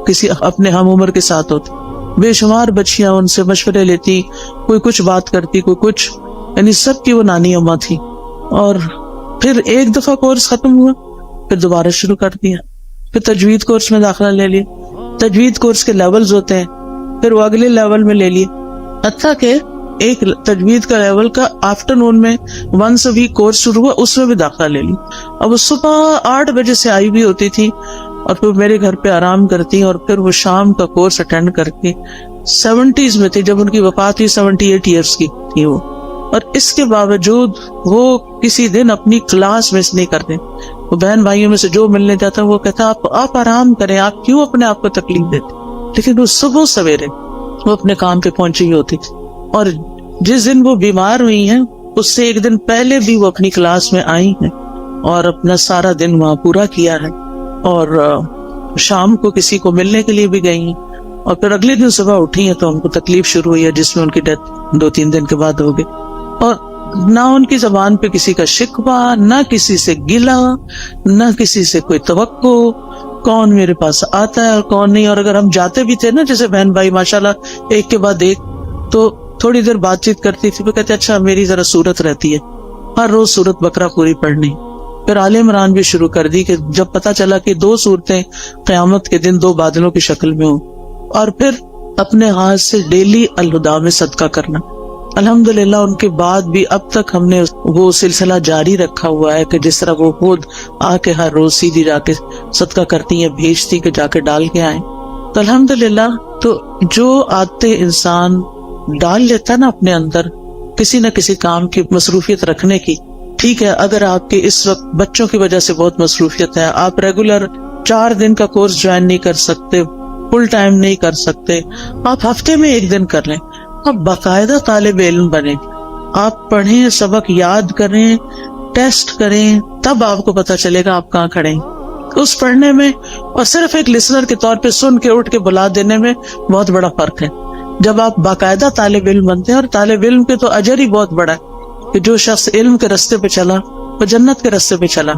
کسی اپنے ہم عمر کے ساتھ ہوتی. بے شمار بچیاں ان سے مشورے لیتی، کوئی کچھ بات کرتی، کوئی کچھ، یعنی سب کی وہ نانی اماں تھی. اور پھر ایک دفعہ کورس ختم ہوا، پھر دوبارہ شروع کر دیا، پھر تجوید کورس میں داخلہ لے لیا. تجوید کورس کے لیولز ہوتے ہیں، پھر وہ اگلے لیول میں لے لیے، حتیٰ کہ ایک تجوید کا لیول کا آفٹرنون میں ونس اے ویک کورس شروع ہوا، اس میں بھی داخلہ لے لی. اب وہ صبح 8 بجے سے آئی بھی ہوتی تھی اور پھر میرے گھر پہ آرام کرتی، اور پھر وہ شام کا کورس اٹینڈ کر کے 70s میں تھی جب ان کی وفات ہوئی، 78 ایئرس کی تھی وہ. اور اس کے باوجود وہ کسی دن اپنی کلاس مس نہیں کرتے. وہ بہن بھائیوں میں سے جو ملنے جاتا وہ کہتا آپ آرام کریں، آپ کیوں اپنے آپ کو تکلیف دیتے. لیکن وہ صبح سویرے وہ اپنے کام پہ پہنچی ہوتی تھی. اور جس دن وہ بیمار ہوئی ہیں اس سے ایک دن پہلے بھی وہ اپنی کلاس میں آئی ہیں اور اپنا سارا دن وہاں پورا کیا ہے، اور شام کو کسی کو ملنے کے لیے بھی گئی ہیں. اور پھر اگلے دن صبح اٹھی ہیں تو ان کو تکلیف شروع ہوئی ہے، جس میں ان کی ڈیتھ 2-3 دن کے بعد ہو گئی. اور نہ ان کی زبان پہ کسی کا شکوہ، نہ کسی سے گلہ، نہ کسی سے کوئی توقع، کون میرے پاس آتا ہے اور کون نہیں. اور اگر ہم جاتے بھی تھے نا، جیسے بہن بھائی ماشاءاللہ ایک کے بعد ایک، تو تھوڑی دیر بات چیت کرتی تھی، وہ کہتے اچھا میری ذرا سورت رہتی ہے، ہر روز سورت بقرہ پوری پڑھنی. پھر آل عمران بھی شروع کر دی کہ جب پتا چلا کہ 2 سورتیں قیامت کے دن 2 بادلوں کی شکل میں ہوں. اور پھر اپنے ہاتھ سے ڈیلی الہدیٰ میں صدقہ کرنا. الحمدللہ ان کے بعد بھی اب تک ہم نے وہ سلسلہ جاری رکھا ہوا ہے کہ جس طرح وہ خود آ کے ہر روز سیدھی جا کے صدقہ کرتی ہیں، بھیجتی کہ جا کے ڈال کے آئیں. تو الحمدللہ تو جو عادتیں انسان ڈال لیتا نا اپنے اندر کسی نہ کسی کام کی مصروفیت رکھنے کی. ٹھیک ہے، اگر آپ کے اس وقت بچوں کی وجہ سے بہت مصروفیت ہے، آپ ریگولر 4 دن کا کورس جوائن نہیں کر سکتے، فل ٹائم نہیں کر سکتے، آپ ہفتے میں 1 دن کر لیں. آپ باقاعدہ طالب علم بنیں، آپ پڑھیں، سبق یاد کریں، ٹیسٹ کریں، تب آپ کو پتا چلے گا آپ کہاں کھڑے ہیں. اس پڑھنے میں اور صرف ایک لسنر کے طور پہ سن کے اٹھ کے بلا دینے میں بہت بڑا فرق ہے. جب آپ باقاعدہ طالب علم بنتے ہیں، اور طالب علم کے تو اجر ہی بہت بڑا ہے کہ جو شخص علم کے راستے پہ چلا وہ جنت کے راستے پہ چلا.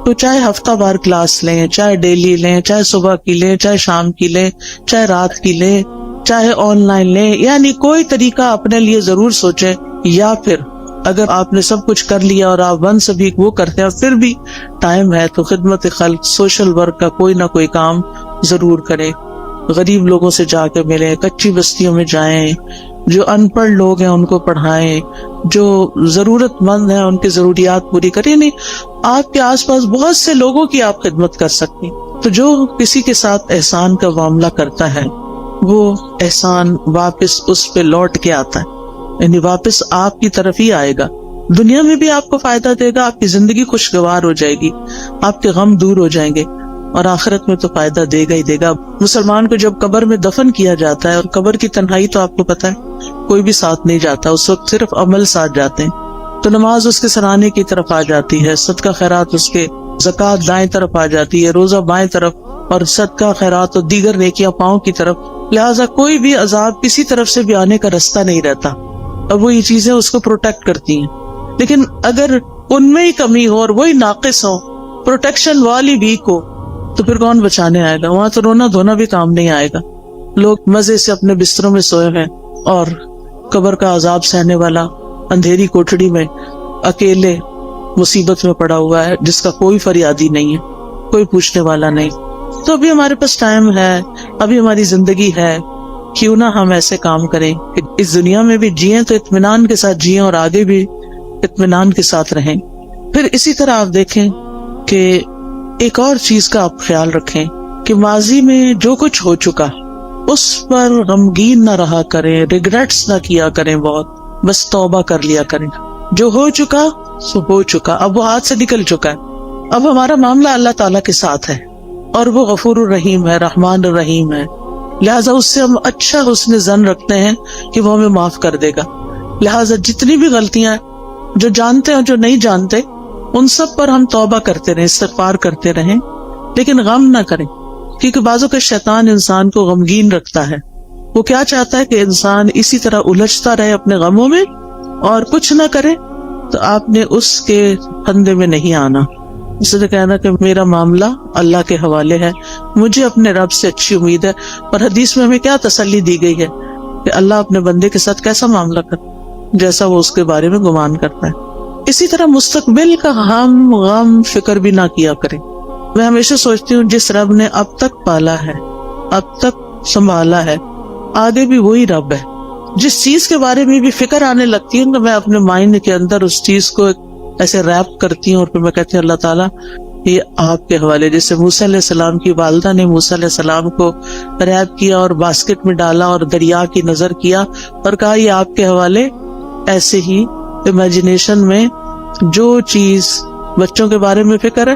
تو چاہے ہفتہ بار کلاس لیں، چاہے ڈیلی لیں، چاہے صبح کی لیں، چاہے شام کی لیں، چاہے رات کی لیں، چاہے آن لائن لیں، یعنی کوئی طریقہ اپنے لیے ضرور سوچیں. یا پھر اگر آپ نے سب کچھ کر لیا اور آپ ون سبھی وہ کرتے ہیں پھر بھی ٹائم ہے تو خدمت خلق، سوشل ورک کا کوئی نہ کوئی کام ضرور کریں. غریب لوگوں سے جا کے ملیں، کچی بستیوں میں جائیں، جو ان پڑھ لوگ ہیں ان کو پڑھائیں، جو ضرورت مند ہیں ان کی ضروریات پوری کریں. نہیں، آپ کے آس پاس بہت سے لوگوں کی آپ خدمت کر سکتے. تو جو کسی کے ساتھ احسان کا معاملہ کرتا ہے وہ احسان واپس اس پہ لوٹ کے آتا ہے، یعنی واپس آپ کی طرف ہی آئے گا. دنیا میں بھی آپ کو فائدہ دے گا، آپ کی زندگی خوشگوار ہو جائے گی، آپ کے غم دور ہو جائیں گے، اور آخرت میں تو فائدہ دے گا ہی دے گا. مسلمان کو جب قبر میں دفن کیا جاتا ہے، اور قبر کی تنہائی تو آپ کو پتا ہے کوئی بھی ساتھ نہیں جاتا، اس وقت صرف عمل ساتھ جاتے ہیں. تو نماز اس کے سرانے کی طرف آ جاتی ہے، صدقہ خیرات اس کے، زکوٰۃ دائیں طرف آ جاتی ہے، روزہ بائیں طرف، اور صدقہ خیرات اور دیگر نیکیاں پاؤں کی طرف. لہٰذا کوئی بھی عذاب کسی طرف سے بھی آنے کا رستہ نہیں رہتا، اور وہ یہ چیزیں اس کو پروٹیکٹ کرتی ہیں. لیکن اگر ان میں ہی کمی ہو اور وہی ناقص ہو، پروٹیکشن والی ویک ہو، تو پھر کون بچانے آئے گا؟ وہاں تو رونا دھونا بھی کام نہیں آئے گا. لوگ مزے سے اپنے بستروں میں سوئے ہیں، اور قبر کا عذاب سہنے والا اندھیری کوٹڑی میں اکیلے مصیبت میں پڑا ہوا ہے، جس کا کوئی فریادی نہیں ہے، کوئی پوچھنے والا نہیں. تو ابھی ہمارے پاس ٹائم ہے، ابھی ہماری زندگی ہے، کیوں نہ ہم ایسے کام کریں کہ اس دنیا میں بھی جئیں تو اطمینان کے ساتھ جئیں، اور آگے بھی اطمینان کے ساتھ رہیں. پھر اسی طرح آپ دیکھیں کہ ایک اور چیز کا آپ خیال رکھیں کہ ماضی میں جو کچھ ہو چکا اس پر غمگین نہ رہا کریں، ریگریٹس نہ کیا کریں، بہت بس توبہ کر لیا کریں. جو ہو چکا سو ہو چکا، اب وہ ہاتھ سے نکل چکا ہے. اب ہمارا معاملہ اللہ تعالیٰ کے ساتھ ہے، اور وہ غفور الرحیم ہے، رحمان الرحیم ہے. لہٰذا اس سے ہم اچھا حسن ظن رکھتے ہیں کہ وہ ہمیں معاف کر دے گا. لہٰذا جتنی بھی غلطیاں جو جانتے ہیں جو نہیں جانتے، ان سب پر ہم توبہ کرتے رہیں، استغفار کرتے رہیں، لیکن غم نہ کریں. کیونکہ بعضوں کا شیطان انسان کو غمگین رکھتا ہے. وہ کیا چاہتا ہے کہ انسان اسی طرح الجھتا رہے اپنے غموں میں اور کچھ نہ کرے. تو آپ نے اس کے پھندے میں نہیں آنا. اس نے کہنا کہ میرا معاملہ اللہ کے حوالے ہے، مجھے اپنے رب سے اچھی امید ہے. اور حدیث میں ہمیں کیا تسلی دی گئی ہے کہ اللہ اپنے بندے کے ساتھ کیسا معاملہ کرتا ہے، جیسا وہ اس کے بارے میں گمان کرتا ہے. اسی طرح مستقبل کا ہم غم فکر بھی نہ کیا کریں. میں ہمیشہ سوچتی ہوں جس رب نے اب تک پالا ہے، اب تک سنبھالا ہے، آگے بھی وہی رب ہے. جس چیز کے بارے میں بھی فکر آنے لگتی ہے تو میں اپنے مائنڈ کے اندر اس چیز کو ایسے ریپ کرتی ہوں، اور پھر میں کہتی ہوں اللہ تعالیٰ یہ آپ کے حوالے. جیسے موسیٰ علیہ السلام کی والدہ نے موسیٰ علیہ السلام کو ریپ کیا اور باسکٹ میں ڈالا اور دریا کی نظر کیا اور کہا یہ آپ کے حوالے. ایسے ہی امیجنیشن میں جو چیز بچوں کے بارے میں فکر ہے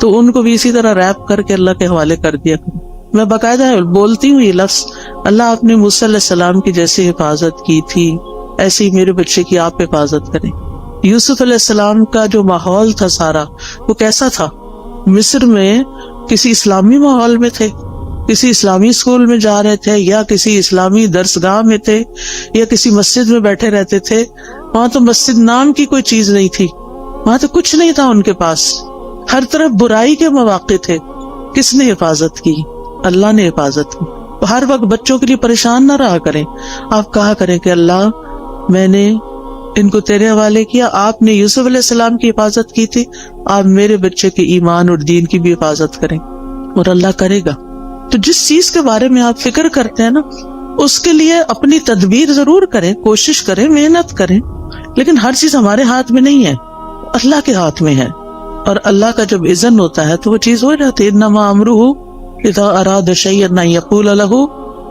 تو ان کو بھی اسی طرح ریپ کر کے اللہ کے حوالے کر دیا کروں. میں باقاعدہ بولتی ہوں یہ لفظ، اللہ آپ نے موسیٰ علیہ السلام کی جیسے حفاظت کی تھی ایسے ہی میرے بچے کی آپ حفاظت کریں. یوسف علیہ السلام کا جو ماحول تھا سارا وہ کیسا تھا؟ مصر میں کسی اسلامی ماحول میں تھے، کسی اسلامی اسکول میں جا رہے تھے، یا کسی اسلامی درسگاہ میں تھے، یا کسی مسجد میں بیٹھے رہتے تھے. وہاں تو مسجد نام کی کوئی چیز نہیں تھی، وہاں تو کچھ نہیں تھا ان کے پاس. ہر طرف برائی کے مواقع تھے. کس نے حفاظت کی؟ اللہ نے حفاظت کی. ہر وقت بچوں کے لیے پریشان نہ رہا کریں. آپ کہا کریں کہ اللہ میں نے ان کو تیرے حوالے کیا، آپ نے یوسف علیہ السلام کی حفاظت کی تھی، آپ میرے بچے کے ایمان اور دین کی بھی حفاظت کریں. اور اللہ کرے گا. تو جس چیز کے بارے میں آپ فکر کرتے ہیں نا اس کے لیے اپنی تدبیر ضرور کریں، کوشش کریں، محنت کریں. لیکن ہر چیز ہمارے ہاتھ میں نہیں ہے، اللہ کے ہاتھ میں ہے. اور اللہ کا جب اذن ہوتا ہے تو وہ چیز ہو جاتی ہے. انما امرہ اذا اراد شیئا ان یقول لہ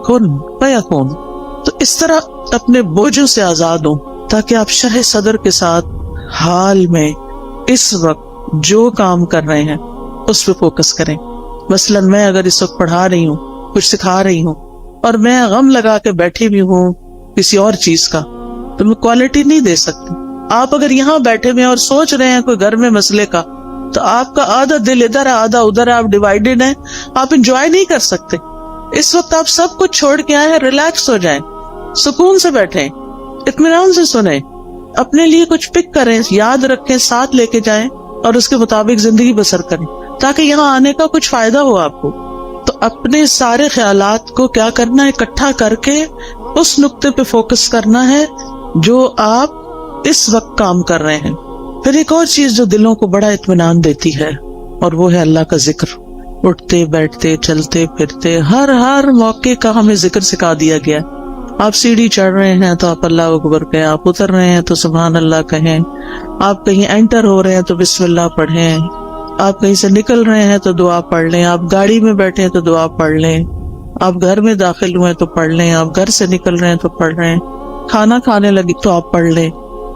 کن فیکون. تو اس طرح اپنے بوجھوں سے آزاد ہوں تاکہ آپ شرح صدر کے ساتھ حال میں اس وقت جو کام کر رہے ہیں اس پہ فوکس کریں. مثلا میں اگر اس وقت پڑھا رہی ہوں، کچھ سکھا رہی ہوں، اور میں غم لگا کے بیٹھی بھی ہوں کسی اور چیز کا، تو میں کوالٹی نہیں دے سکتی. آپ اگر یہاں بیٹھے ہوئے اور سوچ رہے ہیں کوئی گھر میں مسئلے کا، تو آپ کا آدھا دل ادھر ہے آدھا ادھر ہے، آپ ڈیوائیڈڈ ہیں، آپ انجوائے نہیں کر سکتے. اس وقت آپ سب کچھ چھوڑ کے آئے ہیں، ریلیکس ہو جائیں، سکون سے بیٹھیں، اطمینان سے سنیں، اپنے لیے کچھ پک کریں، یاد رکھیں، ساتھ لے کے جائیں. اور اس کے مطابق زندگی بسر کریں تاکہ یہاں آنے کا کچھ فائدہ ہو آپ کو. تو اپنے سارے خیالات کو کیا کرنا ہے, اکٹھا کر کے اس نقطے پہ فوکس کرنا ہے جو آپ اس وقت کام کر رہے ہیں. پھر ایک اور چیز جو دلوں کو بڑا اطمینان دیتی ہے اور وہ ہے اللہ کا ذکر. اٹھتے بیٹھتے چلتے پھرتے ہر موقع کا ہمیں ذکر سکھا دیا گیا. آپ سیڑھی چڑھ رہے ہیں تو آپ اللہ اکبر کہیں, آپ اتر رہے ہیں تو سبحان اللہ کہیں, آپ کہیں انٹر ہو رہے ہیں تو بسم اللہ پڑھیں, آپ کہیں سے نکل رہے ہیں تو دعا پڑھ لیں, آپ گاڑی میں بیٹھے ہیں تو دعا پڑھ لیں, آپ گھر میں داخل ہوئے تو پڑھ لیں, آپ گھر سے نکل رہے ہیں تو پڑھ رہے ہیں, کھانا کھانے لگے تو آپ پڑھ لیں,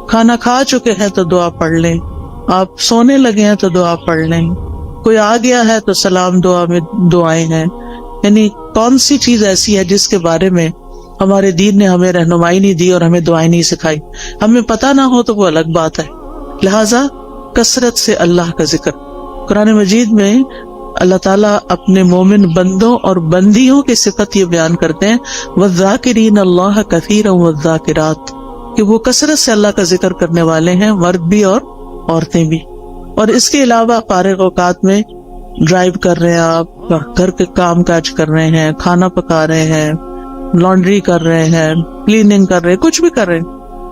کھانا کھا چکے ہیں تو دعا پڑھ لیں, آپ سونے لگے ہیں تو دعا پڑھ لیں, کوئی آ گیا ہے تو سلام دعا میں دعائیں ہیں. یعنی کون سی چیز ایسی ہے جس کے بارے میں ہمارے دین نے ہمیں رہنمائی نہیں دی اور ہمیں دعائیں نہیں سکھائی. ہمیں پتہ نہ ہو تو وہ الگ بات ہے. لہٰذا کثرت سے اللہ کا ذکر. قرآن مجید میں اللہ تعالیٰ اپنے مومن بندوں اور بندیوں کی صفت یہ بیان کرتے ہیں وَالذَّاكِرِينَ اللَّهَ كَثِيرًا وَالذَّاكِرَاتِ کہ وہ کثرت سے اللہ کا ذکر کرنے والے ہیں, مرد بھی اور عورتیں بھی. اور اس کے علاوہ فارغ اوقات میں ڈرائیو کر رہے ہیں, آپ گھر کے کام کاج کر رہے ہیں, کھانا پکا رہے ہیں, لانڈری کر رہے ہیں, کلیننگ کر رہے ہیں, کچھ بھی کر رہے ہیں,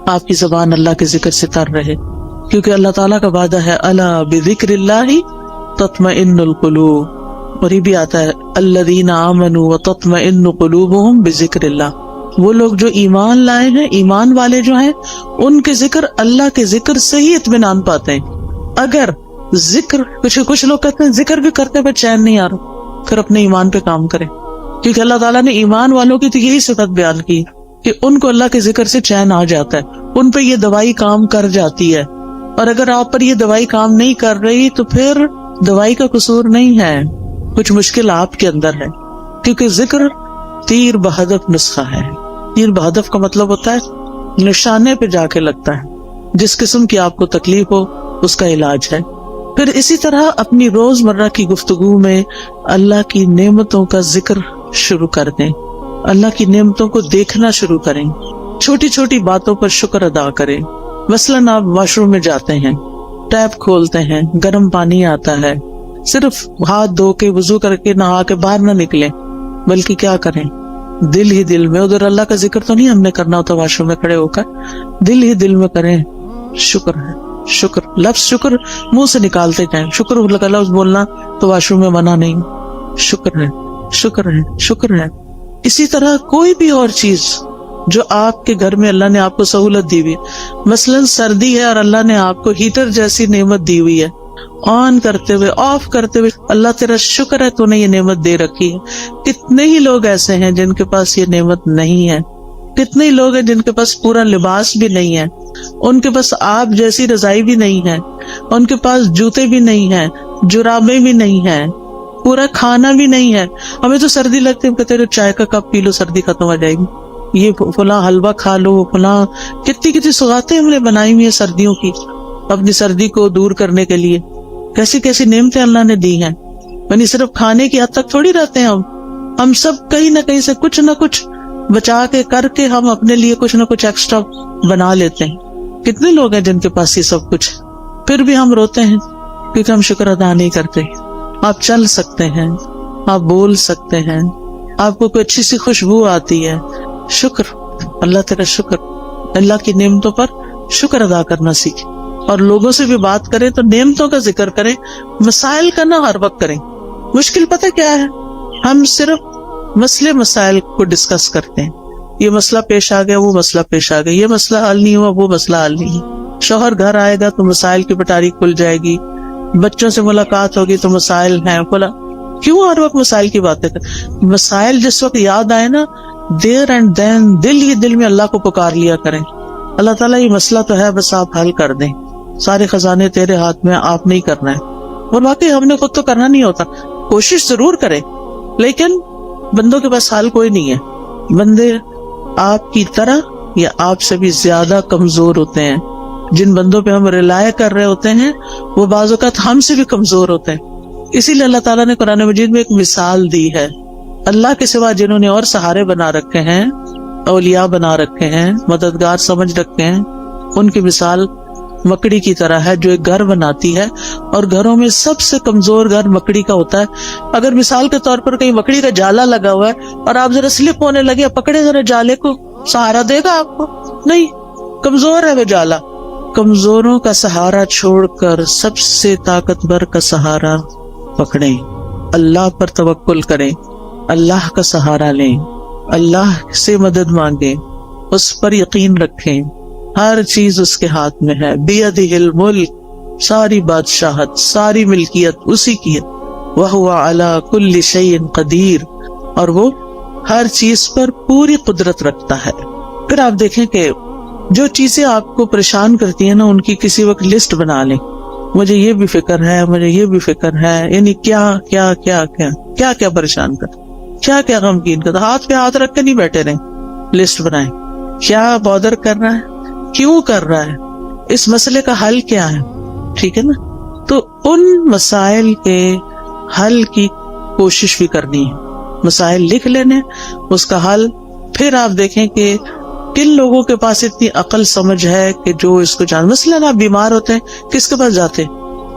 آپ کی زبان اللہ کے ذکر سے تر رہے, کیونکہ اللہ تعالیٰ کا وعدہ ہے الا بذکر اللہ تطمئن القلوب. اور یہ بھی آتا ہے الذین آمنوا وتطمئن قلوبہم بذکر اللہ. وہ لوگ جو ایمان لائے ہیں, ایمان والے جو ہیں, ان کے ذکر اللہ کے ذکر سے ہی اطمینان پاتے ہیں. اگر ذکر کچھ لوگ کہتے ہیں ذکر بھی کرتے پہ چین نہیں آ رہا, پھر اپنے ایمان پہ کام کریں, کیونکہ اللہ تعالیٰ نے ایمان والوں کی تو یہی صفت بیان کی کہ ان کو اللہ کے ذکر سے چین آ جاتا ہے, ان پہ یہ دوائی کام کر جاتی ہے. اور اگر آپ پر یہ دوائی کام نہیں کر رہی تو پھر دوائی کا قصور نہیں ہے, کچھ مشکل آپ کے اندر ہے, کیونکہ ذکر تیر بہدف نسخہ ہے. تیر بہدف کا مطلب ہوتا ہے نشانے پہ جا کے لگتا ہے, جس قسم کی آپ کو تکلیف ہو اس کا علاج ہے. پھر اسی طرح اپنی روزمرہ کی گفتگو میں اللہ کی نعمتوں کا ذکر شروع کر دیں, اللہ کی نعمتوں کو دیکھنا شروع کریں, چھوٹی چھوٹی باتوں پر شکر ادا کریں. مثلاً آپ واش روم میں جاتے ہیں, ٹیپ کھولتے ہیں, گرم پانی آتا ہے, صرف ہاتھ دھو کے وضو کر کے نہا کے باہر نہ نکلیں, بلکہ کیا کریں, دل ہی دل میں, ادھر اللہ کا ذکر تو نہیں ہم نے کرنا ہوتا واش روم میں کھڑے ہو کر, دل ہی دل میں کریں شکر ہے, شکر, لفظ شکر منہ سے نکالتے جائیں. شکر کا لفظ بولنا تو واش روم میں منع نہیں, شکر ہے, شکر ہے, شکر ہے. اسی طرح کوئی بھی اور چیز جو آپ کے گھر میں اللہ نے آپ کو سہولت دی ہوئی ہے, مثلاً سردی ہے اور اللہ نے آپ کو ہیٹر جیسی نعمت دی ہوئی ہے, آن کرتے ہوئے آف کرتے ہوئے اللہ تیرا شکر ہے تو نے یہ نعمت دے رکھی ہے. کتنے ہی لوگ ایسے ہیں جن کے پاس یہ نعمت نہیں ہے, کتنے ہی لوگ ہیں جن کے پاس پورا لباس بھی نہیں ہے, ان کے پاس آپ جیسی رضائی بھی نہیں ہے, ان کے پاس جوتے بھی نہیں ہیں, جرابیں بھی نہیں ہیں, پورا کھانا بھی نہیں ہے. ہمیں تو سردی لگتی ہے, ہم کہتے ہیں چائے کا کپ پی لو سردی ختم ہو جائے گی, یہ فلاں حلوہ کھا لو, فلاں کتنی سوغاتیں ہم نے بنائی ہوئی ہیں سردیوں کی اپنی سردی کو دور کرنے کے لیے. کیسی کیسی نعمتیں اللہ نے دی ہیں. یعنی صرف کھانے کی حد تک تھوڑی رہتے ہیں ہم سب کہیں نہ کہیں سے کچھ نہ کچھ بچا کے کر کے ہم اپنے لیے کچھ نہ کچھ ایکسٹرا بنا لیتے ہیں. کتنے لوگ ہیں جن کے پاس یہ سب کچھ, پھر بھی ہم روتے ہیں کیونکہ ہم شکر ادا نہیں کرتے. آپ چل سکتے ہیں, آپ بول سکتے ہیں, آپ کو کوئی اچھی سی خوشبو آتی ہے, شکر, اللہ تیرا شکر. اللہ کی نعمتوں پر شکر ادا کرنا سیکھیں. اور لوگوں سے بھی بات کریں تو نعمتوں کا ذکر کریں, مسائل کا نہ ہر وقت کریں. مشکل پتہ کیا ہے, ہم صرف مسائل کو ڈسکس کرتے ہیں, یہ مسئلہ پیش آ گیا, وہ مسئلہ پیش آ گیا, یہ مسئلہ حل نہیں ہوا, وہ مسئلہ حل نہیں. شوہر گھر آئے گا تو مسائل کی پٹاری کھل جائے گی, بچوں سے ملاقات ہوگی تو مسائل ہیں, کیوں ہر وقت مسائل کی باتیں کریں. مسائل جس وقت یاد آئے نا, دیر اینڈ دین دل ہی دل میں اللہ کو پکار لیا کریں, اللہ تعالیٰ یہ مسئلہ تو ہے, بس آپ حل کر دیں, سارے خزانے تیرے ہاتھ میں, آپ نہیں کرنا ہے. اور واقعی ہم نے خود تو کرنا نہیں ہوتا, کوشش ضرور کریں, لیکن بندوں کے پاس حال کوئی نہیں ہے. بندے آپ کی طرح یا آپ سے بھی زیادہ کمزور ہوتے ہیں. جن بندوں پہ ہم ریلائے کر رہے ہوتے ہیں وہ بعض اوقات ہم سے بھی کمزور ہوتے ہیں. اسی لیے اللہ تعالیٰ نے قرآن مجید میں ایک مثال دی ہے. اللہ کے سوا جنہوں نے اور سہارے بنا رکھے ہیں, اولیاء بنا رکھے ہیں, مددگار سمجھ رکھے ہیں, ان کی مثال مکڑی کی طرح ہے جو ایک گھر بناتی ہے، اور گھروں میں سب سے کمزور گھر مکڑی کا ہوتا ہے. اگر مثال کے طور پر کہیں مکڑی کا جالا لگا ہوا ہے اور آپ ذرا سلپ ہونے لگے، پکڑے ذرا جالے کو، سہارا دے گا آپ کو؟ نہیں، کمزور ہے وہ جالا. کمزوروں کا سہارا چھوڑ کر سب سے طاقتور کا سہارا پکڑیں، اللہ پر توکل کریں، اللہ کا سہارا لیں، اللہ سے مدد مانگیں، اس پر یقین رکھیں. ہر چیز اس کے ہاتھ میں ہے. بیدہ الملک، ساری بادشاہت، ساری ملکیت اسی کی ہے. وہو علی کل شیء قدیر، اور وہ ہر چیز پر پوری قدرت رکھتا ہے. پھر آپ دیکھیں کہ جو چیزیں آپ کو پریشان کرتی ہیں نا، ان کی کسی وقت لسٹ بنا لیں. مجھے یہ بھی فکر ہے، مجھے یہ بھی فکر ہے، یعنی کیا کیا کیا کیا کیا کیا پریشان کر، کیا کیا غمگین کر. ہاتھ پہ ہاتھ رکھ کے نہیں بیٹھے رہیں، لسٹ بنائیں. کیا بادر کر رہا ہے، کیوں کر رہا ہے، اس مسئلے کا حل کیا ہے. ٹھیک ہے نا؟ تو ان مسائل کے حل کی کوشش بھی کرنی ہے. مسائل لکھ لینے، اس کا حل. پھر آپ دیکھیں کہ کن لوگوں کے پاس اتنی عقل سمجھ ہے کہ جو اس کو جان. مثلاً آپ بیمار ہوتے ہیں، کس کے پاس جاتے ہیں؟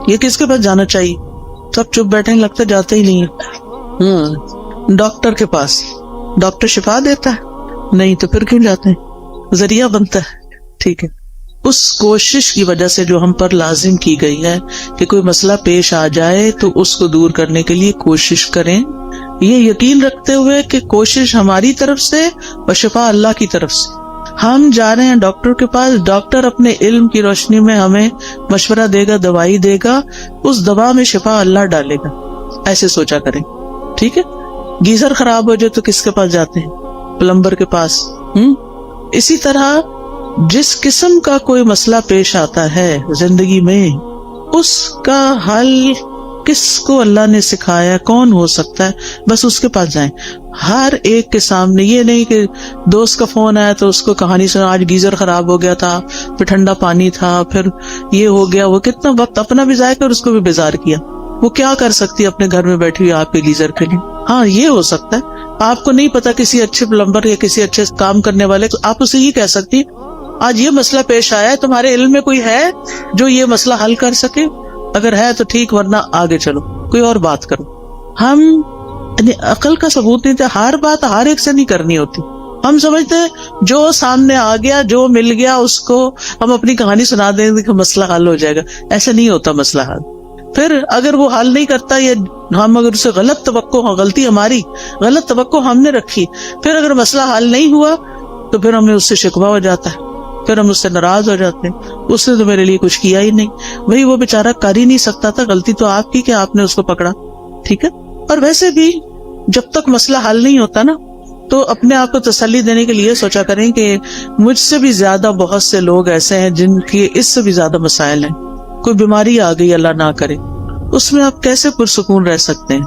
یہ کس کے پاس جانا چاہیے؟ سب چپ بیٹھے، لگتا جاتے ہی نہیں ہے. ڈاکٹر کے پاس. ڈاکٹر شفا دیتا ہے؟ نہیں، تو پھر کیوں جاتے ہیں؟ ذریعہ بنتا ہے. ٹھیک ہے. اس کوشش کی وجہ سے جو ہم پر لازم کی گئی ہے کہ کوئی مسئلہ پیش آ جائے تو اس کو دور کرنے کے لیے کوشش کریں، یہ یقین رکھتے ہوئے کہ کوشش ہماری طرف سے اور شفا اللہ کی طرف سے. ہم جا رہے ہیں ڈاکٹر کے پاس، ڈاکٹر اپنے علم کی روشنی میں ہمیں مشورہ دے گا، دوائی دے گا، اس دوا میں شفا اللہ ڈالے گا. ایسے سوچا کریں. ٹھیک ہے. گیزر خراب ہو جائے تو کس کے پاس جاتے ہیں؟ پلمبر کے پاس. اسی طرح جس قسم کا کوئی مسئلہ پیش آتا ہے زندگی میں، اس کا حل کس کو اللہ نے سکھایا، کون ہو سکتا ہے، بس اس کے پاس جائیں. ہر ایک کے سامنے. یہ نہیں کہ دوست کا فون آیا تو اس کو کہانی سنا، آج گیزر خراب ہو گیا تھا، پھر ٹھنڈا پانی تھا، پھر یہ ہو گیا. وہ کتنا وقت اپنا بھی ضائع کر اس کو بھی بیزار کیا. وہ کیا کر سکتی ہے اپنے گھر میں بیٹھی ہوئی آپ کے گیزر کے لیے؟ ہاں، یہ ہو سکتا ہے. آپ کو نہیں پتا کسی اچھے پلمبر یا کسی اچھے کام کرنے والے، آپ اسے یہ کہہ سکتی آج یہ مسئلہ پیش آیا ہے، تمہارے علم میں کوئی ہے جو یہ مسئلہ حل کر سکے؟ اگر ہے تو ٹھیک، ورنہ آگے چلو، کوئی اور بات کرو. ہم عقل کا ثبوت نہیں تھا. ہر بات ہر ایک سے نہیں کرنی ہوتی. ہم سمجھتے ہیں جو سامنے آ گیا، جو مل گیا، اس کو ہم اپنی کہانی سنا دیں گے کہ مسئلہ حل ہو جائے گا. ایسا نہیں ہوتا مسئلہ حل. پھر اگر وہ حل نہیں کرتا یا ہم اگر اسے غلط توقع، غلطی ہماری، غلط توقع ہم نے رکھی، پھر اگر مسئلہ حل نہیں ہوا تو پھر ہمیں اس سے شکوہ ہو جاتا ہے، پھر ہم اس سے ناراض ہو جاتے ہیں. اس نے تو میرے لیے کچھ کیا ہی نہیں. وہی وہ بیچارہ کر ہی نہیں سکتا تھا، غلطی تو آپ کی کہ آپ نے اس کو پکڑا. ٹھیک ہے. اور ویسے بھی جب تک مسئلہ حل نہیں ہوتا نا، تو اپنے آپ کو تسلی دینے کے لیے سوچا کریں کہ مجھ سے بھی زیادہ بہت سے لوگ ایسے ہیں جن کے اس سے بھی زیادہ مسائل ہیں. کوئی بیماری آ گئی، اللہ نہ کرے، اس میں آپ کیسے پرسکون رہ سکتے ہیں؟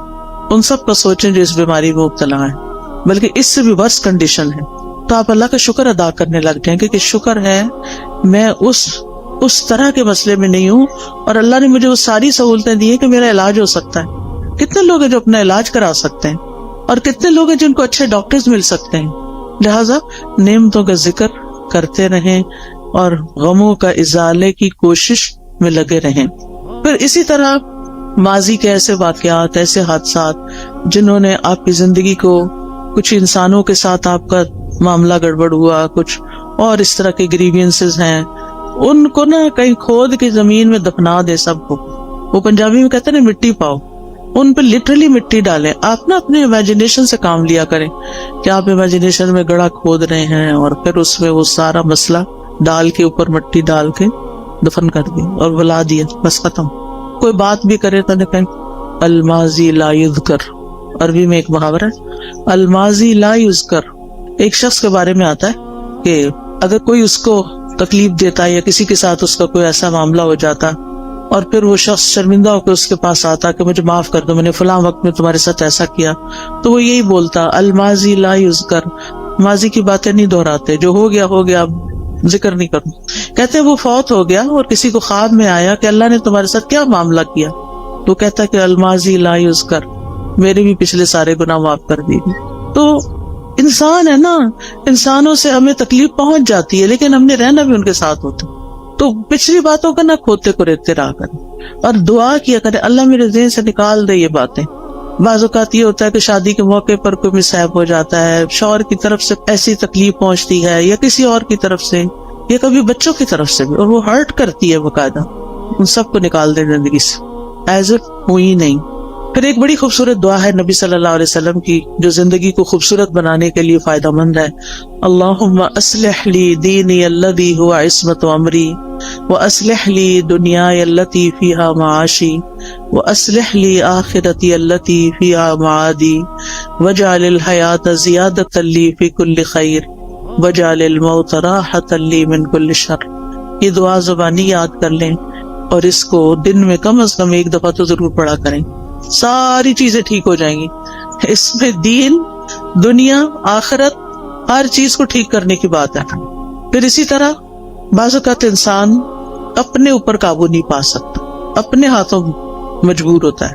ان سب کا سوچیں جو اس بیماری میں مبتلا ہیں، بلکہ اس سے بھی ورس کنڈیشن ہے. تو آپ اللہ کا شکر ادا کرنے لگ جائیں کہ شکر ہے میں اس طرح کے مسئلے میں نہیں ہوں، اور اللہ نے مجھے وہ ساری سہولتیں دی ہیں کہ میرا علاج ہو سکتا ہے. کتنے لوگ ہیں جو اپنا علاج کرا سکتے ہیں، اور کتنے لوگ ہیں جن کو اچھے ڈاکٹرز مل سکتے ہیں. لہٰذا نعمتوں کا ذکر کرتے رہیں اور غموں کا ازالے کی کوشش میں لگے رہیں. پھر اسی طرح ماضی کے ایسے واقعات، ایسے حادثات جنہوں نے آپ کی زندگی کو، کچھ انسانوں کے ساتھ آپ کا معاملہ گڑبڑ ہوا، کچھ اور اس طرح کے گریوینسز ہیں، ان کو نا کہیں کھود کی زمین میں دفنا دے سب کو. وہ پنجابی میں کہتے ہیں نا مٹی پاؤ، ان پہ لٹرلی مٹی ڈالیں. آپ نا اپنے امیجنیشن سے کام لیا کریں کہ آپ امیجنیشن میں گڑھا کھود رہے ہیں اور پھر اس میں وہ سارا مسئلہ ڈال کے، اوپر مٹی ڈال کے دفن کر دیا اور بلا دیا، بس ختم. کوئی بات بھی کرے تو کہیں الماضی لا یذکر. عربی میں ایک محاورہ ہے، الماضی لا یذکر. ایک شخص کے بارے میں آتا ہے کہ اگر کوئی اس کو تکلیف دیتا یا کسی کے ساتھ اس کا کوئی ایسا معاملہ ہو جاتا اور پھر وہ شخص شرمندہ ہو کے اس کے پاس آتا کہ مجھے معاف کر دو، میں نے فلاں وقت میں تمہارے ساتھ ایسا کیا، تو وہ یہی بولتا الماضی لا یذکر. ماضی کی باتیں نہیں دہراتے، جو ہو گیا ہو گیا، ذکر نہیں کروں. کہتے وہ فوت ہو گیا اور کسی کو خواب میں آیا کہ اللہ نے تمہارے ساتھ کیا معاملہ کیا، تو کہتا کہ الماضی لا یذکر، میرے بھی پچھلے سارے گناہ معاف کر دیے. تو انسان ہے نا، انسانوں سے ہمیں تکلیف پہنچ جاتی ہے، لیکن ہم نے رہنا بھی ان کے ساتھ ہوتا. تو پچھلی باتوں کا نہ کھوتے کو رہتے رہا کریں اور دعا کیا کریں اللہ میرے ذہن سے نکال دے یہ باتیں. بعض اوقات یہ ہوتا ہے کہ شادی کے موقع پر کوئی مصائب ہو جاتا ہے، شوہر کی طرف سے ایسی تکلیف پہنچتی ہے یا کسی اور کی طرف سے یا کبھی بچوں کی طرف سے بھی، اور وہ ہرٹ کرتی ہے باقاعدہ. ان سب کو نکال دے زندگی سے ایز اٹ ہوئی نہیں. پھر ایک بڑی خوبصورت دعا ہے نبی صلی اللہ علیہ وسلم کی جو زندگی کو خوبصورت بنانے کے لیے فائدہ مند ہے. اللہم اصلح لی دینی الذی هو عصمت امری واصلح لی دنیای التي فیہا معاشی واصلح لی آخرتی التي فیہا معادی واجعل الحیات زیادۃ لی فی کل خیر واجعل الموت راحۃ لی من کل شر. یہ دعا زبانی یاد کر لیں اور اس کو دن میں کم از کم ایک دفعہ تو ضرور پڑھا کریں، ساری چیزیں ٹھیک ہو جائیں گی. اس میں دین، دنیا، آخرت، ہر چیز کو ٹھیک کرنے کی بات ہے. پھر اسی طرح بعض اوقات انسان اپنے اوپر قابو نہیں پا سکتا، اپنے ہاتھوں مجبور ہوتا ہے،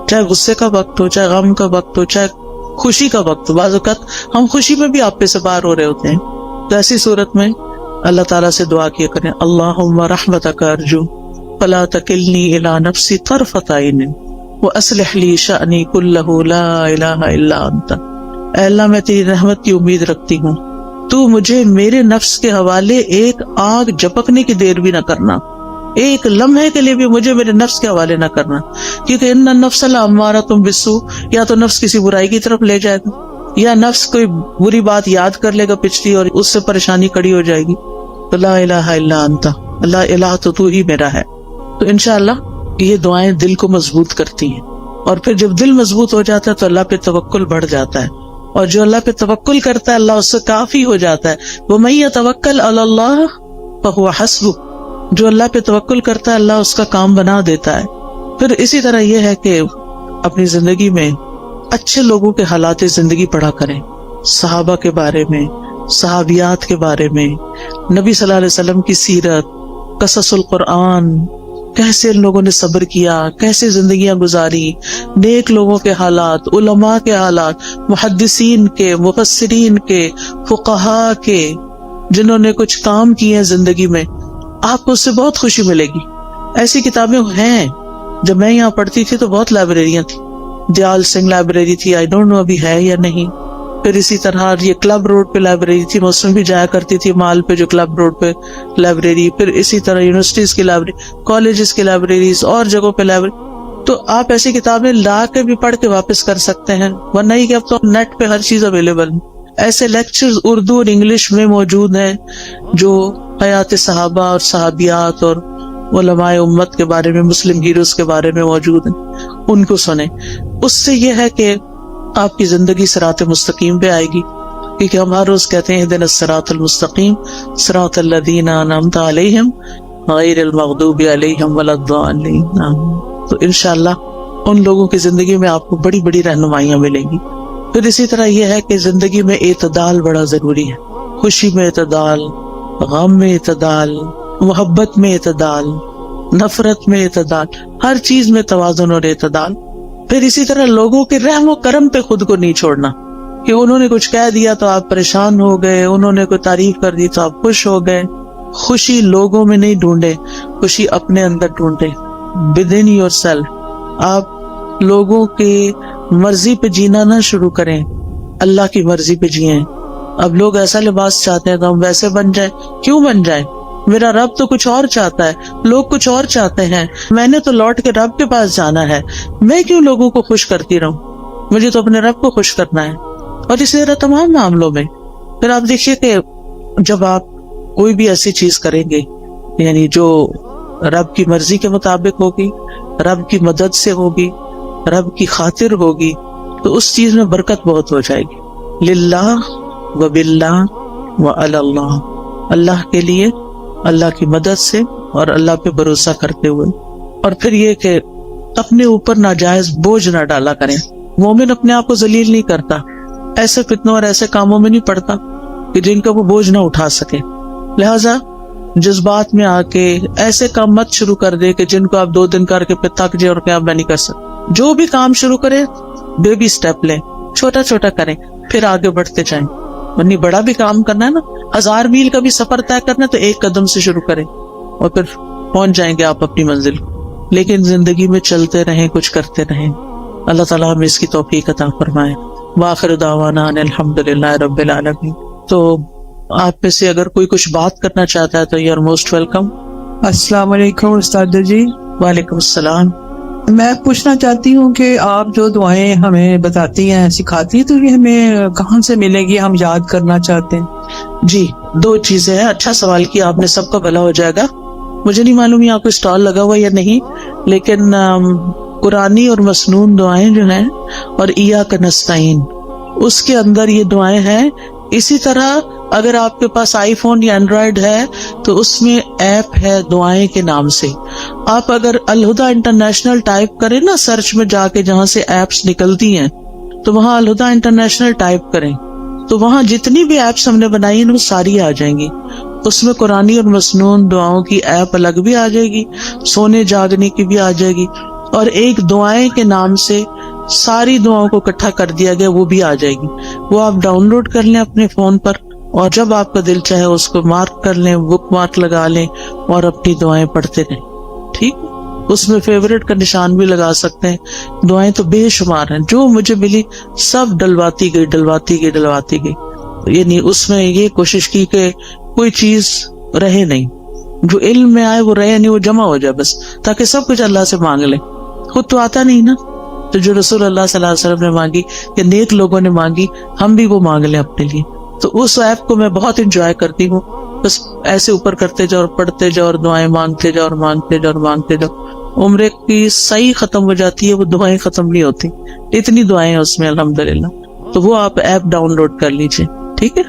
چاہے غصے کا وقت ہو، چاہے غم کا وقت ہو، چاہے خوشی کا وقت ہو. بعض اوقات ہم خوشی میں بھی آپے سے باہر ہو رہے ہوتے ہیں، تو ایسی صورت میں اللہ تعالیٰ سے دعا کیا کریں اللہم رحمتک ارجو فلا تکلنی الی نفسی طرفۃ عین واصلح لی شأنی کلہ لا الہ الا انت. اے اللہ میں تیری رحمت کی امید رکھتی ہوں، تو مجھے میرے نفس کے حوالے ایک آگ جھپکنے کی دیر بھی نہ کرنا، ایک لمحے کے لیے بھی مجھے میرے نفس کے حوالے نہ کرنا، کیونکہ ان النفس لامارۃ بالسوء، یا تو نفس کسی برائی کی طرف لے جائے گا یا نفس کوئی بری بات یاد کر لے گا پچھلی اور اس سے پریشانی کھڑی ہو جائے گی. تو لا الہ الا انت، اللہ الہ تو ہی میرا ہے. تو انشاءاللہ یہ دعائیں دل کو مضبوط کرتی ہیں، اور پھر جب دل مضبوط ہو جاتا ہے تو اللہ پہ توکل بڑھ جاتا ہے، اور جو اللہ پہ توکل کرتا ہے اللہ اس سے کافی ہو جاتا ہے. وَمَن يَتَوَكَّلْ عَلَى اللَّهِ فَهُوَ حَسْبُهُ، جو اللہ پہ توکل کرتا ہے اللہ اس کا کام بنا دیتا ہے. پھر اسی طرح یہ ہے کہ اپنی زندگی میں اچھے لوگوں کے حالات زندگی پڑھا کریں، صحابہ کے بارے میں، صحابیات کے بارے میں، نبی صلی اللہ علیہ وسلم کی سیرت، قصص القرآن، کیسے ان لوگوں نے صبر کیا، کیسے زندگیاں گزاری، نیک لوگوں کے حالات، علماء کے حالات، محدثین کے، مفسرین کے، فقہاء کے، جنہوں نے کچھ کام کیے ہیں زندگی میں. آپ کو اس سے بہت خوشی ملے گی. ایسی کتابیں ہیں. جب میں یہاں پڑھتی تھی تو بہت لائبریریاں تھیں. دیال سنگھ لائبریری تھی، آئی ڈونٹ نو ابھی ہے یا نہیں. پھر اسی طرح یہ کلب روڈ پہ لائبریری تھی، میں اس میں بھی جایا کرتی تھی، مال پہ جو کلب روڈ پہ لائبریری. پھر اسی طرح یونیورسٹیز کی لائبریری، کالجز کی لائبریریز اور جگہوں پہ لائبریری. تو آپ ایسی کتابیں لا کے بھی پڑھ کے واپس کر سکتے ہیں، ورنہ ہی کہ اب تو نیٹ پہ ہر چیز اویلیبل ہے. ایسے لیکچرز اردو اور انگلش میں موجود ہیں جو حیات صحابہ اور صحابیات اور علماء امت کے بارے میں، مسلم ہیروز کے بارے میں موجود ہیں، ان کو سنیں. اس سے یہ ہے کہ آپ کی زندگی صراط مستقیم پہ آئے گی، کیونکہ ہم ہر روز کہتے ہیں اہدنا الصراط المستقیم صراط الذین انعمت علیہم غیر المغضوب علیہم ولا الضالین. تو انشاءاللہ ان لوگوں کی زندگی میں آپ کو بڑی بڑی رہنمائیاں ملیں گی. پھر اسی طرح یہ ہے کہ زندگی میں اعتدال بڑا ضروری ہے. خوشی میں اعتدال، غم میں اعتدال، محبت میں اعتدال، نفرت میں اعتدال، ہر چیز میں توازن اور اعتدال. پھر اسی طرح لوگوں کے رحم و کرم پہ خود کو نہیں چھوڑنا کہ انہوں نے کچھ کہہ دیا تو آپ پریشان ہو گئے، انہوں نے کوئی تعریف کر دی تو آپ خوش ہو گئے. خوشی لوگوں میں نہیں ڈھونڈے، خوشی اپنے اندر ڈھونڈے. within yourself. آپ لوگوں کی مرضی پہ جینا نہ شروع کریں، اللہ کی مرضی پہ جئیں. اب لوگ ایسا لباس چاہتے ہیں تو ہم ویسے بن جائیں. کیوں بن جائیں؟ میرا رب تو کچھ اور چاہتا ہے، لوگ کچھ اور چاہتے ہیں. میں نے تو لوٹ کے رب کے پاس جانا ہے، میں کیوں لوگوں کو خوش کرتی رہوں؟ مجھے تو اپنے رب کو خوش کرنا ہے. اور اسی طرح تمام معاملوں میں. پھر آپ دیکھیے کہ جب آپ کوئی بھی ایسی چیز کریں گے یعنی جو رب کی مرضی کے مطابق ہوگی، رب کی مدد سے ہوگی، رب کی خاطر ہوگی، تو اس چیز میں برکت بہت ہو جائے گی. للہ و باللہ و علی اللہ، اللہ کے لیے، اللہ کی مدد سے اور اللہ پہ بھروسہ کرتے ہوئے. اور پھر یہ کہ اپنے اوپر ناجائز بوجھ نہ ڈالا کریں. مومن اپنے آپ کو ذلیل نہیں کرتا، ایسے فتنوں اور ایسے کاموں میں نہیں پڑتا کہ جن کا وہ بوجھ نہ اٹھا سکے. لہذا جذبات میں آ کے ایسے کام مت شروع کر دے کہ جن کو آپ 2 دن کر کے پھر تھک جائے اور کہ میں نہیں کر سکتا. جو بھی کام شروع کرے بیبی سٹیپ لیں، چھوٹا چھوٹا کریں، پھر آگے بڑھتے جائیں. ورنہ بڑا بھی کام کرنا ہے نا، 1000 میل کا بھی سفر طے کرنا ہے تو 1 قدم سے شروع کریں. اور پھر پہنچ جائیں گے آپ اپنی منزل کو. لیکن زندگی میں چلتے رہیں, کچھ کرتے رہیں. اللہ تعالیٰ ہمیں اس کی توفیق عطا فرمائے. وآخر دعوانا ان الحمدللہ رب العالمین. تو آپ میں سے اگر کوئی کچھ بات کرنا چاہتا ہے تو یو آر موسٹ ویلکم. السلام علیکم استاد جی. وعلیکم السلام. میں پوچھنا چاہتی ہوں کہ آپ جو دعائیں ہمیں بتاتی ہیں, سکھاتی ہیں, تو یہ ہمیں کہاں سے ملے گی؟ ہم یاد کرنا چاہتے ہیں. جی, 2 چیزیں ہیں. اچھا سوال کیا آپ نے, سب کا بھلا ہو جائے گا. مجھے نہیں معلوم یہاں کوئی اسٹال لگا ہوا یا نہیں, لیکن قرآنی اور مسنون دعائیں جو ہیں اور ایاک نستعین, اس کے اندر یہ دعائیں ہیں. اسی طرح اگر آپ کے پاس آئی فون یا اینڈرائیڈ ہے تو اس میں ایپ ہے دعائیں کے نام سے. آپ اگر الہدا انٹرنیشنل ٹائپ کریں نا سرچ میں جا کے, جہاں سے ایپس نکلتی ہیں, تو وہاں الہدا انٹرنیشنل ٹائپ کریں تو وہاں جتنی بھی ایپس ہم نے بنائی ہیں وہ ساری آ جائیں گی. اس میں قرآنی اور مسنون دعاؤں کی ایپ الگ بھی آ جائے گی, سونے جاگنے کی بھی آ جائے گی, اور ایک دعائیں کے نام سے ساری دعاؤں کو اکٹھا کر دیا گیا, وہ بھی آ جائے گی. وہ آپ ڈاؤن لوڈ کر لیں اپنے فون پر, اور جب آپ کا دل چاہے اس کو مارک کر لیں, بک مارک لگا لیں اور اپنی دعائیں پڑھتے رہیں. ٹھیک, اس میں فیوریٹ کا نشان بھی لگا سکتے ہیں. دعائیں تو بے شمار ہیں, جو مجھے ملی سب ڈلواتی گئی. یعنی اس میں یہ کوشش کی کہ کوئی چیز رہے نہیں, جو علم میں آئے وہ رہے نہیں, وہ جمع ہو جائے بس, تاکہ سب کچھ اللہ سے مانگ لیں. خود تو آتا نہیں نا, تو جو رسول اللہ صلی اللہ علیہ وسلم نے مانگی یا نیک لوگوں نے مانگی, ہم بھی وہ مانگ لیں اپنے لیے. تو اس ایپ کو میں بہت انجوائے کرتی ہوں. بس ایسے اوپر کرتے جاؤ اور پڑھتے جاؤ اور دعائیں مانگتے جاؤ. عمرے کی صحیح ختم ہو جاتی ہے, وہ دعائیں ختم نہیں ہوتی, اتنی دعائیں ہیں اس میں الحمدللہ. تو وہ آپ ایپ ڈاؤن لوڈ کر لیجیے. ٹھیک ہے,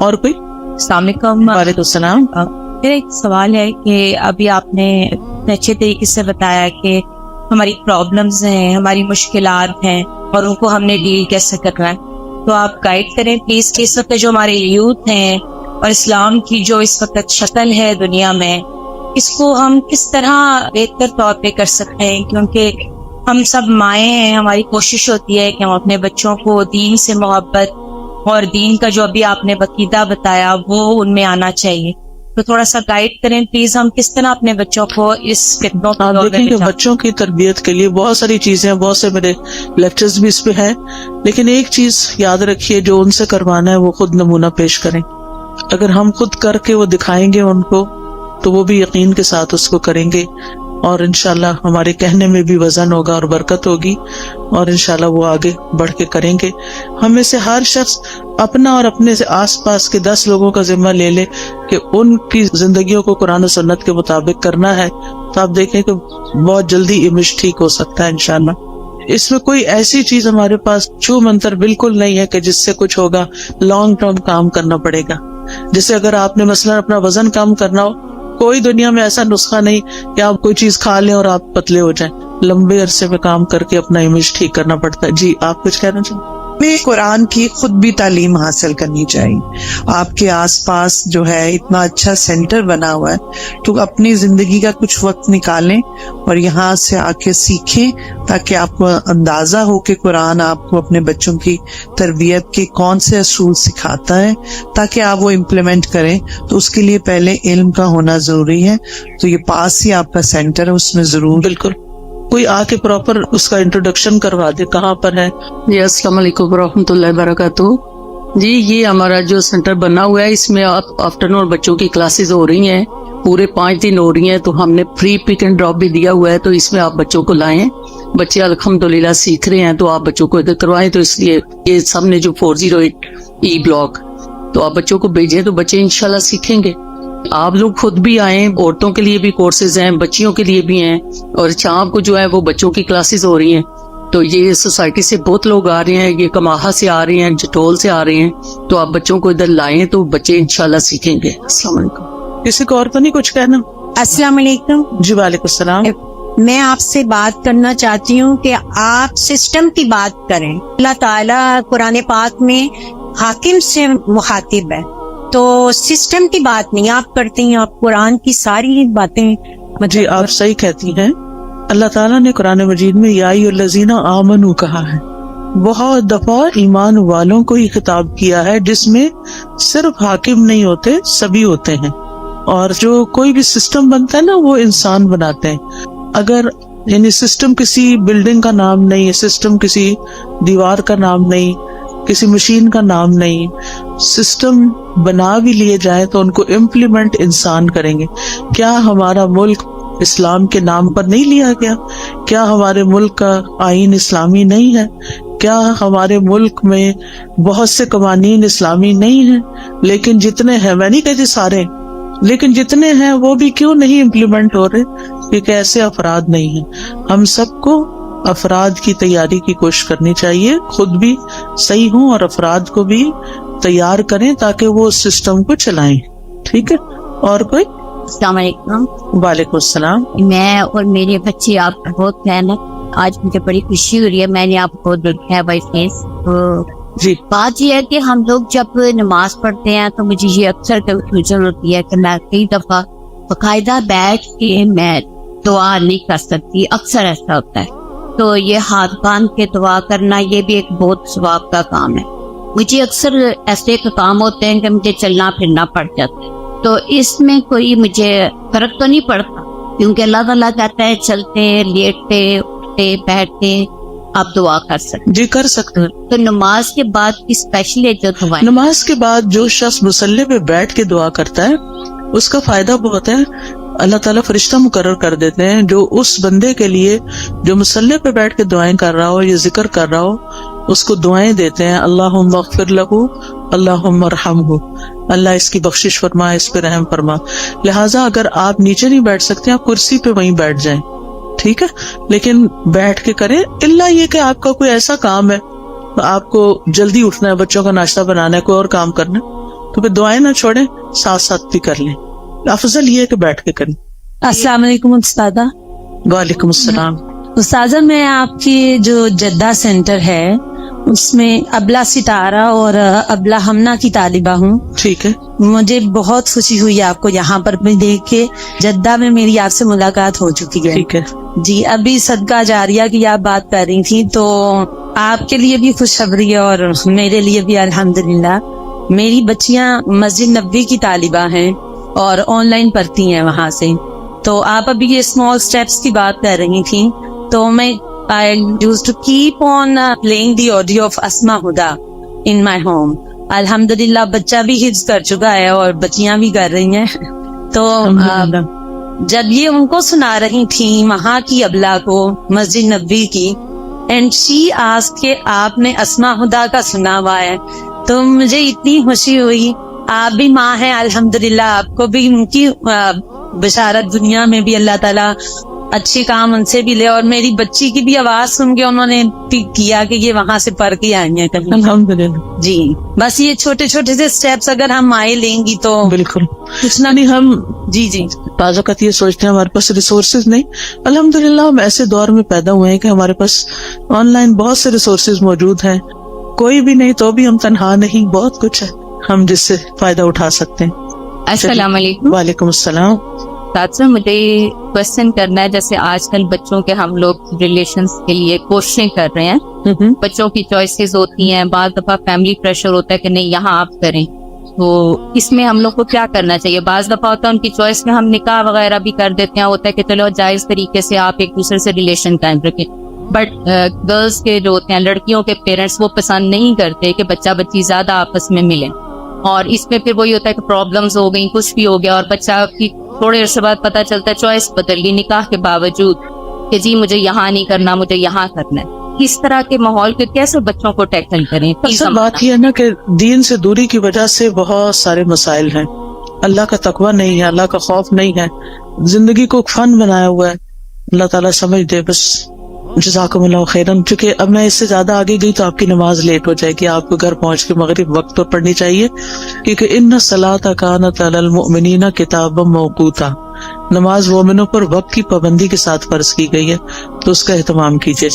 اور کوئی؟ السلام علیکم. وعلیکم السلام. میرا ایک سوال ہے کہ ابھی آپ نے اچھے طریقے سے بتایا کہ ہماری پرابلمز ہیں, ہماری مشکلات ہیں, اور ان کو ہم نے ڈیل کیسے کرنا ہے. تو آپ گائیڈ کریں پلیز کہ اس وقت جو ہمارے یوتھ ہیں اور اسلام کی جو اس وقت شکل ہے دنیا میں, اس کو ہم کس طرح بہتر طور پہ کر سکتے ہیں, کیونکہ ہم سب مائیں ہیں, ہماری کوشش ہوتی ہے کہ ہم اپنے بچوں کو دین سے محبت اور دین کا جو ابھی آپ نے عقیدہ بتایا وہ ان میں آنا چاہیے. تو تھوڑا سا گائیڈ کریں پلیز, ہم کس طرح اپنے بچوں کو اس فتنوں آپ دیکھیں کہ بچوں کی تربیت کے لیے بہت ساری چیزیں ہیں, بہت سے میرے لیکچرز بھی اس پہ ہیں, لیکن ایک چیز یاد رکھیے, جو ان سے کروانا ہے وہ خود نمونہ پیش کریں. اگر ہم خود کر کے وہ دکھائیں گے ان کو, تو وہ بھی یقین کے ساتھ اس کو کریں گے, اور انشاءاللہ ہمارے کہنے میں بھی وزن ہوگا اور برکت ہوگی, اور انشاءاللہ وہ آگے بڑھ کے کریں گے. ہمیں سے ہر شخص اپنا اور اپنے سے آس پاس کے 10 لوگوں کا ذمہ لے لے کہ ان کی زندگیوں کو قرآن و سنت کے مطابق کرنا ہے, تو آپ دیکھیں کہ بہت جلدی امیج ٹھیک ہو سکتا ہے انشاءاللہ. اس میں کوئی ایسی چیز ہمارے پاس چھو منتر بالکل نہیں ہے کہ جس سے کچھ ہوگا. لانگ ٹرم کام کرنا پڑے گا. جیسے اگر آپ نے مثلا اپنا وزن کم کرنا ہو, کوئی دنیا میں ایسا نسخہ نہیں کہ آپ کوئی چیز کھا لیں اور آپ پتلے ہو جائیں. لمبے عرصے میں کام کر کے اپنا امیج ٹھیک کرنا پڑتا ہے. جی, آپ کچھ کہنا چاہیں؟ میں قرآن کی خود بھی تعلیم حاصل کرنی چاہیے. آپ کے آس پاس جو ہے اتنا اچھا سینٹر بنا ہوا ہے, تو اپنی زندگی کا کچھ وقت نکالیں اور یہاں سے آ کے سیکھیں, تاکہ آپ کو اندازہ ہو کہ قرآن آپ کو اپنے بچوں کی تربیت کے کون سے اصول سکھاتا ہے, تاکہ آپ وہ امپلیمنٹ کریں. تو اس کے لیے پہلے علم کا ہونا ضروری ہے. تو یہ پاس ہی آپ کا سینٹر ہے, اس میں ضرور بالکل کوئی آ کے پراپر اس کا انٹروڈکشن کروا دے, کہاں پر ہے. جی السلام علیکم ورحمۃ اللہ وبرکاتہ. جی یہ ہمارا جو سینٹر بنا ہوا ہے, اس میں آفٹرنون بچوں کی کلاسز ہو رہی ہیں, پورے 5 دن ہو رہی ہیں. تو ہم نے فری پک اینڈ ڈراپ بھی دیا ہوا ہے, تو اس میں آپ بچوں کو لائیں. بچے الحمدللہ سیکھ رہے ہیں, تو آپ بچوں کو ادھر کروائیں. تو اس لیے یہ سب نے جو 408 ای بلاک, تو آپ بچوں کو بھیجیں تو بچے انشاءاللہ سیکھیں گے. آپ لوگ خود بھی آئیں, عورتوں کے لیے بھی کورسز ہیں, بچیوں کے لیے بھی ہیں, اور شام کو جو ہے وہ بچوں کی کلاسز ہو رہی ہیں. تو یہ سوسائٹی سے بہت لوگ آ رہے ہیں, یہ کماہا سے آ رہے ہیں, جٹول سے آ رہے ہیں. تو آپ بچوں کو ادھر لائیں تو بچے انشاءاللہ سیکھیں گے. السلام علیکم. کسی کو اور تو نہیں کچھ کہنا؟ السلام علیکم. جی وعلیکم السلام. میں آپ سے بات کرنا چاہتی ہوں کہ آپ سسٹم کی بات کریں. اللہ تعالیٰ قرآن پاک میں حاکم سے مخاطب ہے, تو سسٹم کی بات نہیں آپ کرتی ہیں, آپ قرآن کی ساری باتیں. جی آپ صحیح کہتی ہیں. اللہ تعالیٰ نے قرآن مجید میں یا ایھا الذین آمنوا کہا ہے, بہت دفعہ ایمان والوں کو ہی خطاب کیا ہے, جس میں صرف حاکم نہیں ہوتے, سبھی ہوتے ہیں. اور جو کوئی بھی سسٹم بنتا ہے نا وہ انسان بناتے ہیں. اگر یعنی سسٹم کسی بلڈنگ کا نام نہیں ہے, سسٹم کسی دیوار کا نام نہیں, کسی مشین کا نام نہیں. سسٹم بنا بھی لیے جائے تو ان کو امپلیمنٹ انسان کریں گے. کیا ہمارا ملک اسلام کے نام پر نہیں لیا گیا؟ کیا ہمارے ملک کا آئین اسلامی نہیں ہے؟ کیا ہمارے ملک میں بہت سے قوانین اسلامی نہیں ہیں؟ لیکن جتنے ہیں, میں نہیں کہتی سارے, لیکن جتنے ہیں وہ بھی کیوں نہیں امپلیمنٹ ہو رہے؟ کیونکہ ایسے افراد نہیں ہیں. ہم سب کو افراد کی تیاری کی کوشش کرنی چاہیے, خود بھی صحیح ہوں اور افراد کو بھی تیار کریں تاکہ وہ سسٹم کو چلائیں. ٹھیک ہے, اور کوئی؟ السلام علیکم. وعلیکم السلام. میں اور میرے بچے آپ کا بہت فین ہے. آج مجھے بڑی خوشی ہو رہی ہے, میں نے آپ کو دیکھا ہے بائی فیس. جی, بات یہ ہے کہ ہم لوگ جب نماز پڑھتے ہیں تو مجھے یہ اکثر کنفیوژن ہوتی ہے کہ میں کئی دفعہ باقاعدہ بیٹھ کے میں دعا نہیں کر سکتی. اکثر ایسا ہوتا ہے. تو یہ ہاتھ باندھ کے دعا کرنا یہ بھی ایک بہت ثواب کا کام ہے. مجھے اکثر ایسے کام ہوتے ہیں کہ مجھے چلنا پھرنا پڑ جاتا ہے. تو اس میں کوئی مجھے فرق تو نہیں پڑتا, کیونکہ اللہ تعالیٰ کہتا ہے چلتے لیٹتے اٹھتے بیٹھتے آپ دعا کر سکتے. جی کر سکتے ہیں. تو نماز کے بعد اسپیشلی جو دعائیں, نماز کے بعد جو شخص مصلی پہ بیٹھ کے دعا کرتا ہے اس کا فائدہ بہت ہے. اللہ تعالیٰ فرشتہ مقرر کر دیتے ہیں جو اس بندے کے لیے جو مصلی پہ بیٹھ کے دعائیں کر رہا ہو یا ذکر کر رہا ہو اس کو دعائیں دیتے ہیں. اللہم اغفر لہ, اللہم ارحمہ, اللہ اس کی بخشش فرما, اس پہ رحم فرما. لہٰذا اگر آپ نیچے نہیں بیٹھ سکتے آپ کرسی پہ وہیں بیٹھ جائیں, ٹھیک ہے, لیکن بیٹھ کے کریں. الا یہ کہ آپ کا کوئی ایسا کام ہے, آپ کو جلدی اٹھنا ہے, بچوں کا ناشتہ بنانا ہے, کوئی اور کام کرنا ہے, تو پھر دعائیں نہ چھوڑیں, ساتھ ساتھ بھی کر لیں. افضل یہ ہے کہ بیٹھ کے کریں. السلام علیکم استاذہ. وعلیکم السلام. استاذہ میں آپ کی جو جدہ سینٹر ہے اس میں ابلا ستارہ اور ابلا ہمنا کی طالبہ ہوں. ٹھیک ہے, مجھے بہت خوشی ہوئی آپ کو یہاں پر بھی دیکھ کے. جدہ میں میری آپ سے ملاقات ہو چکی ہے. ٹھیک ہے. جی, ابھی صدقہ جاریہ کی آپ بات کر رہی تھی تو آپ کے لیے بھی خوشخبری ہے اور میرے لیے بھی الحمدللہ. میری بچیاں مسجد نبوی کی طالبہ ہیں اور آن لائن پڑھتی ہیں وہاں سے. تو آپ ابھی یہ اسمال اسٹیپس کی بات کر رہی تھیں تو میں I used to keep on playing the audio of Asma Huda in my home. الحمدللہ بچہ بھی حفظ کر چکا ہے اور بچیاں بھی کر رہی ہیں. تو جب یہ ان کو سنا رہی تھیں وہاں کی ابلا کو مسجد نبوی کی, اینڈ شی آسکڈ کہ آپ نے اسما ہدا کا سنا ہوا ہے, تو مجھے اتنی خوشی ہوئی. آپ بھی ماں ہیں الحمدللہ, آپ کو بھی ان کی بشارت دنیا میں بھی اللہ تعالیٰ اچھی کام ان سے بھی لے. اور میری بچی کی بھی آواز سن کے انہوں نے پک کیا کہ یہ وہاں سے پڑھ کے آئی ہیں کہیں. الحمدللہ. جی, بس یہ چھوٹے چھوٹے سے اسٹیپس اگر ہم آئے لیں گی تو بالکل کچھ نہ. نہیں, ہم جی بعض اوقات یہ سوچتے ہیں ہمارے پاس ریسورسز نہیں. الحمدللہ ہم ایسے دور میں پیدا ہوئے ہیں کہ ہمارے پاس آن لائن بہت سے ریسورسز موجود ہیں. کوئی بھی نہیں تو بھی ہم تنہا نہیں, بہت کچھ ہے ہم جس سے فائدہ اٹھا سکتے ہیں. السلام علیکم. وعلیکم السلام. ساتھ مجھے کوشچن کرنا ہے, جیسے آج کل بچوں کے ہم لوگ ریلیشنز کے لیے کوششیں کر رہے ہیں. بچوں کی چوائسیز ہوتی ہیں, بعض دفعہ فیملی پریشر ہوتا ہے کہ نہیں یہاں آپ کریں. تو اس میں ہم لوگ کو کیا کرنا چاہیے؟ بعض دفعہ ہوتا ہے ان کی چوائس میں ہم نکاح وغیرہ بھی کر دیتے ہیں, ہوتا ہے کہ چلو جائز طریقے سے آپ ایک دوسرے سے ریلیشن قائم رکھیں. بٹ گرلس کے جو ہوتے ہیں, لڑکیوں کے پیرنٹس, وہ پسند نہیں کرتے کہ بچہ بچی زیادہ آپس میں ملیں. اور اس میں پھر وہی ہوتا ہے کہ پرابلمز ہو گئی, کچھ بھی ہو گیا, اور بچہ کی تھوڑے عرصے بعد پتہ چلتا ہے چوائس بدل گئی نکاح کے باوجود کہ جی مجھے یہاں نہیں کرنا, مجھے یہاں کرنا ہے. اس طرح کے ماحول کے کیسے بچوں کو ٹیکل کریں؟ اصل بات یہ ہے نا کہ دین سے دوری کی وجہ سے بہت سارے مسائل ہیں. اللہ کا تقوی نہیں ہے, اللہ کا خوف نہیں ہے, زندگی کو فن بنایا ہوا ہے. اللہ تعالیٰ سمجھ دے بس. جزاکم اللہ خیرن. چونکہ اب میں اس سے زیادہ آگے گئی تو آپ کی نماز لیٹ ہو جائے گی, آپ کو گھر پہنچ کے مغرب وقت پر پڑھنی چاہیے, کیونکہ ان الصلاۃ کانت علی المؤمنین کتابا موقوتا, نماز مومنوں پر وقت کی پابندی کے ساتھ فرض کی گئی ہے, تو اس کا اہتمام کیجیے.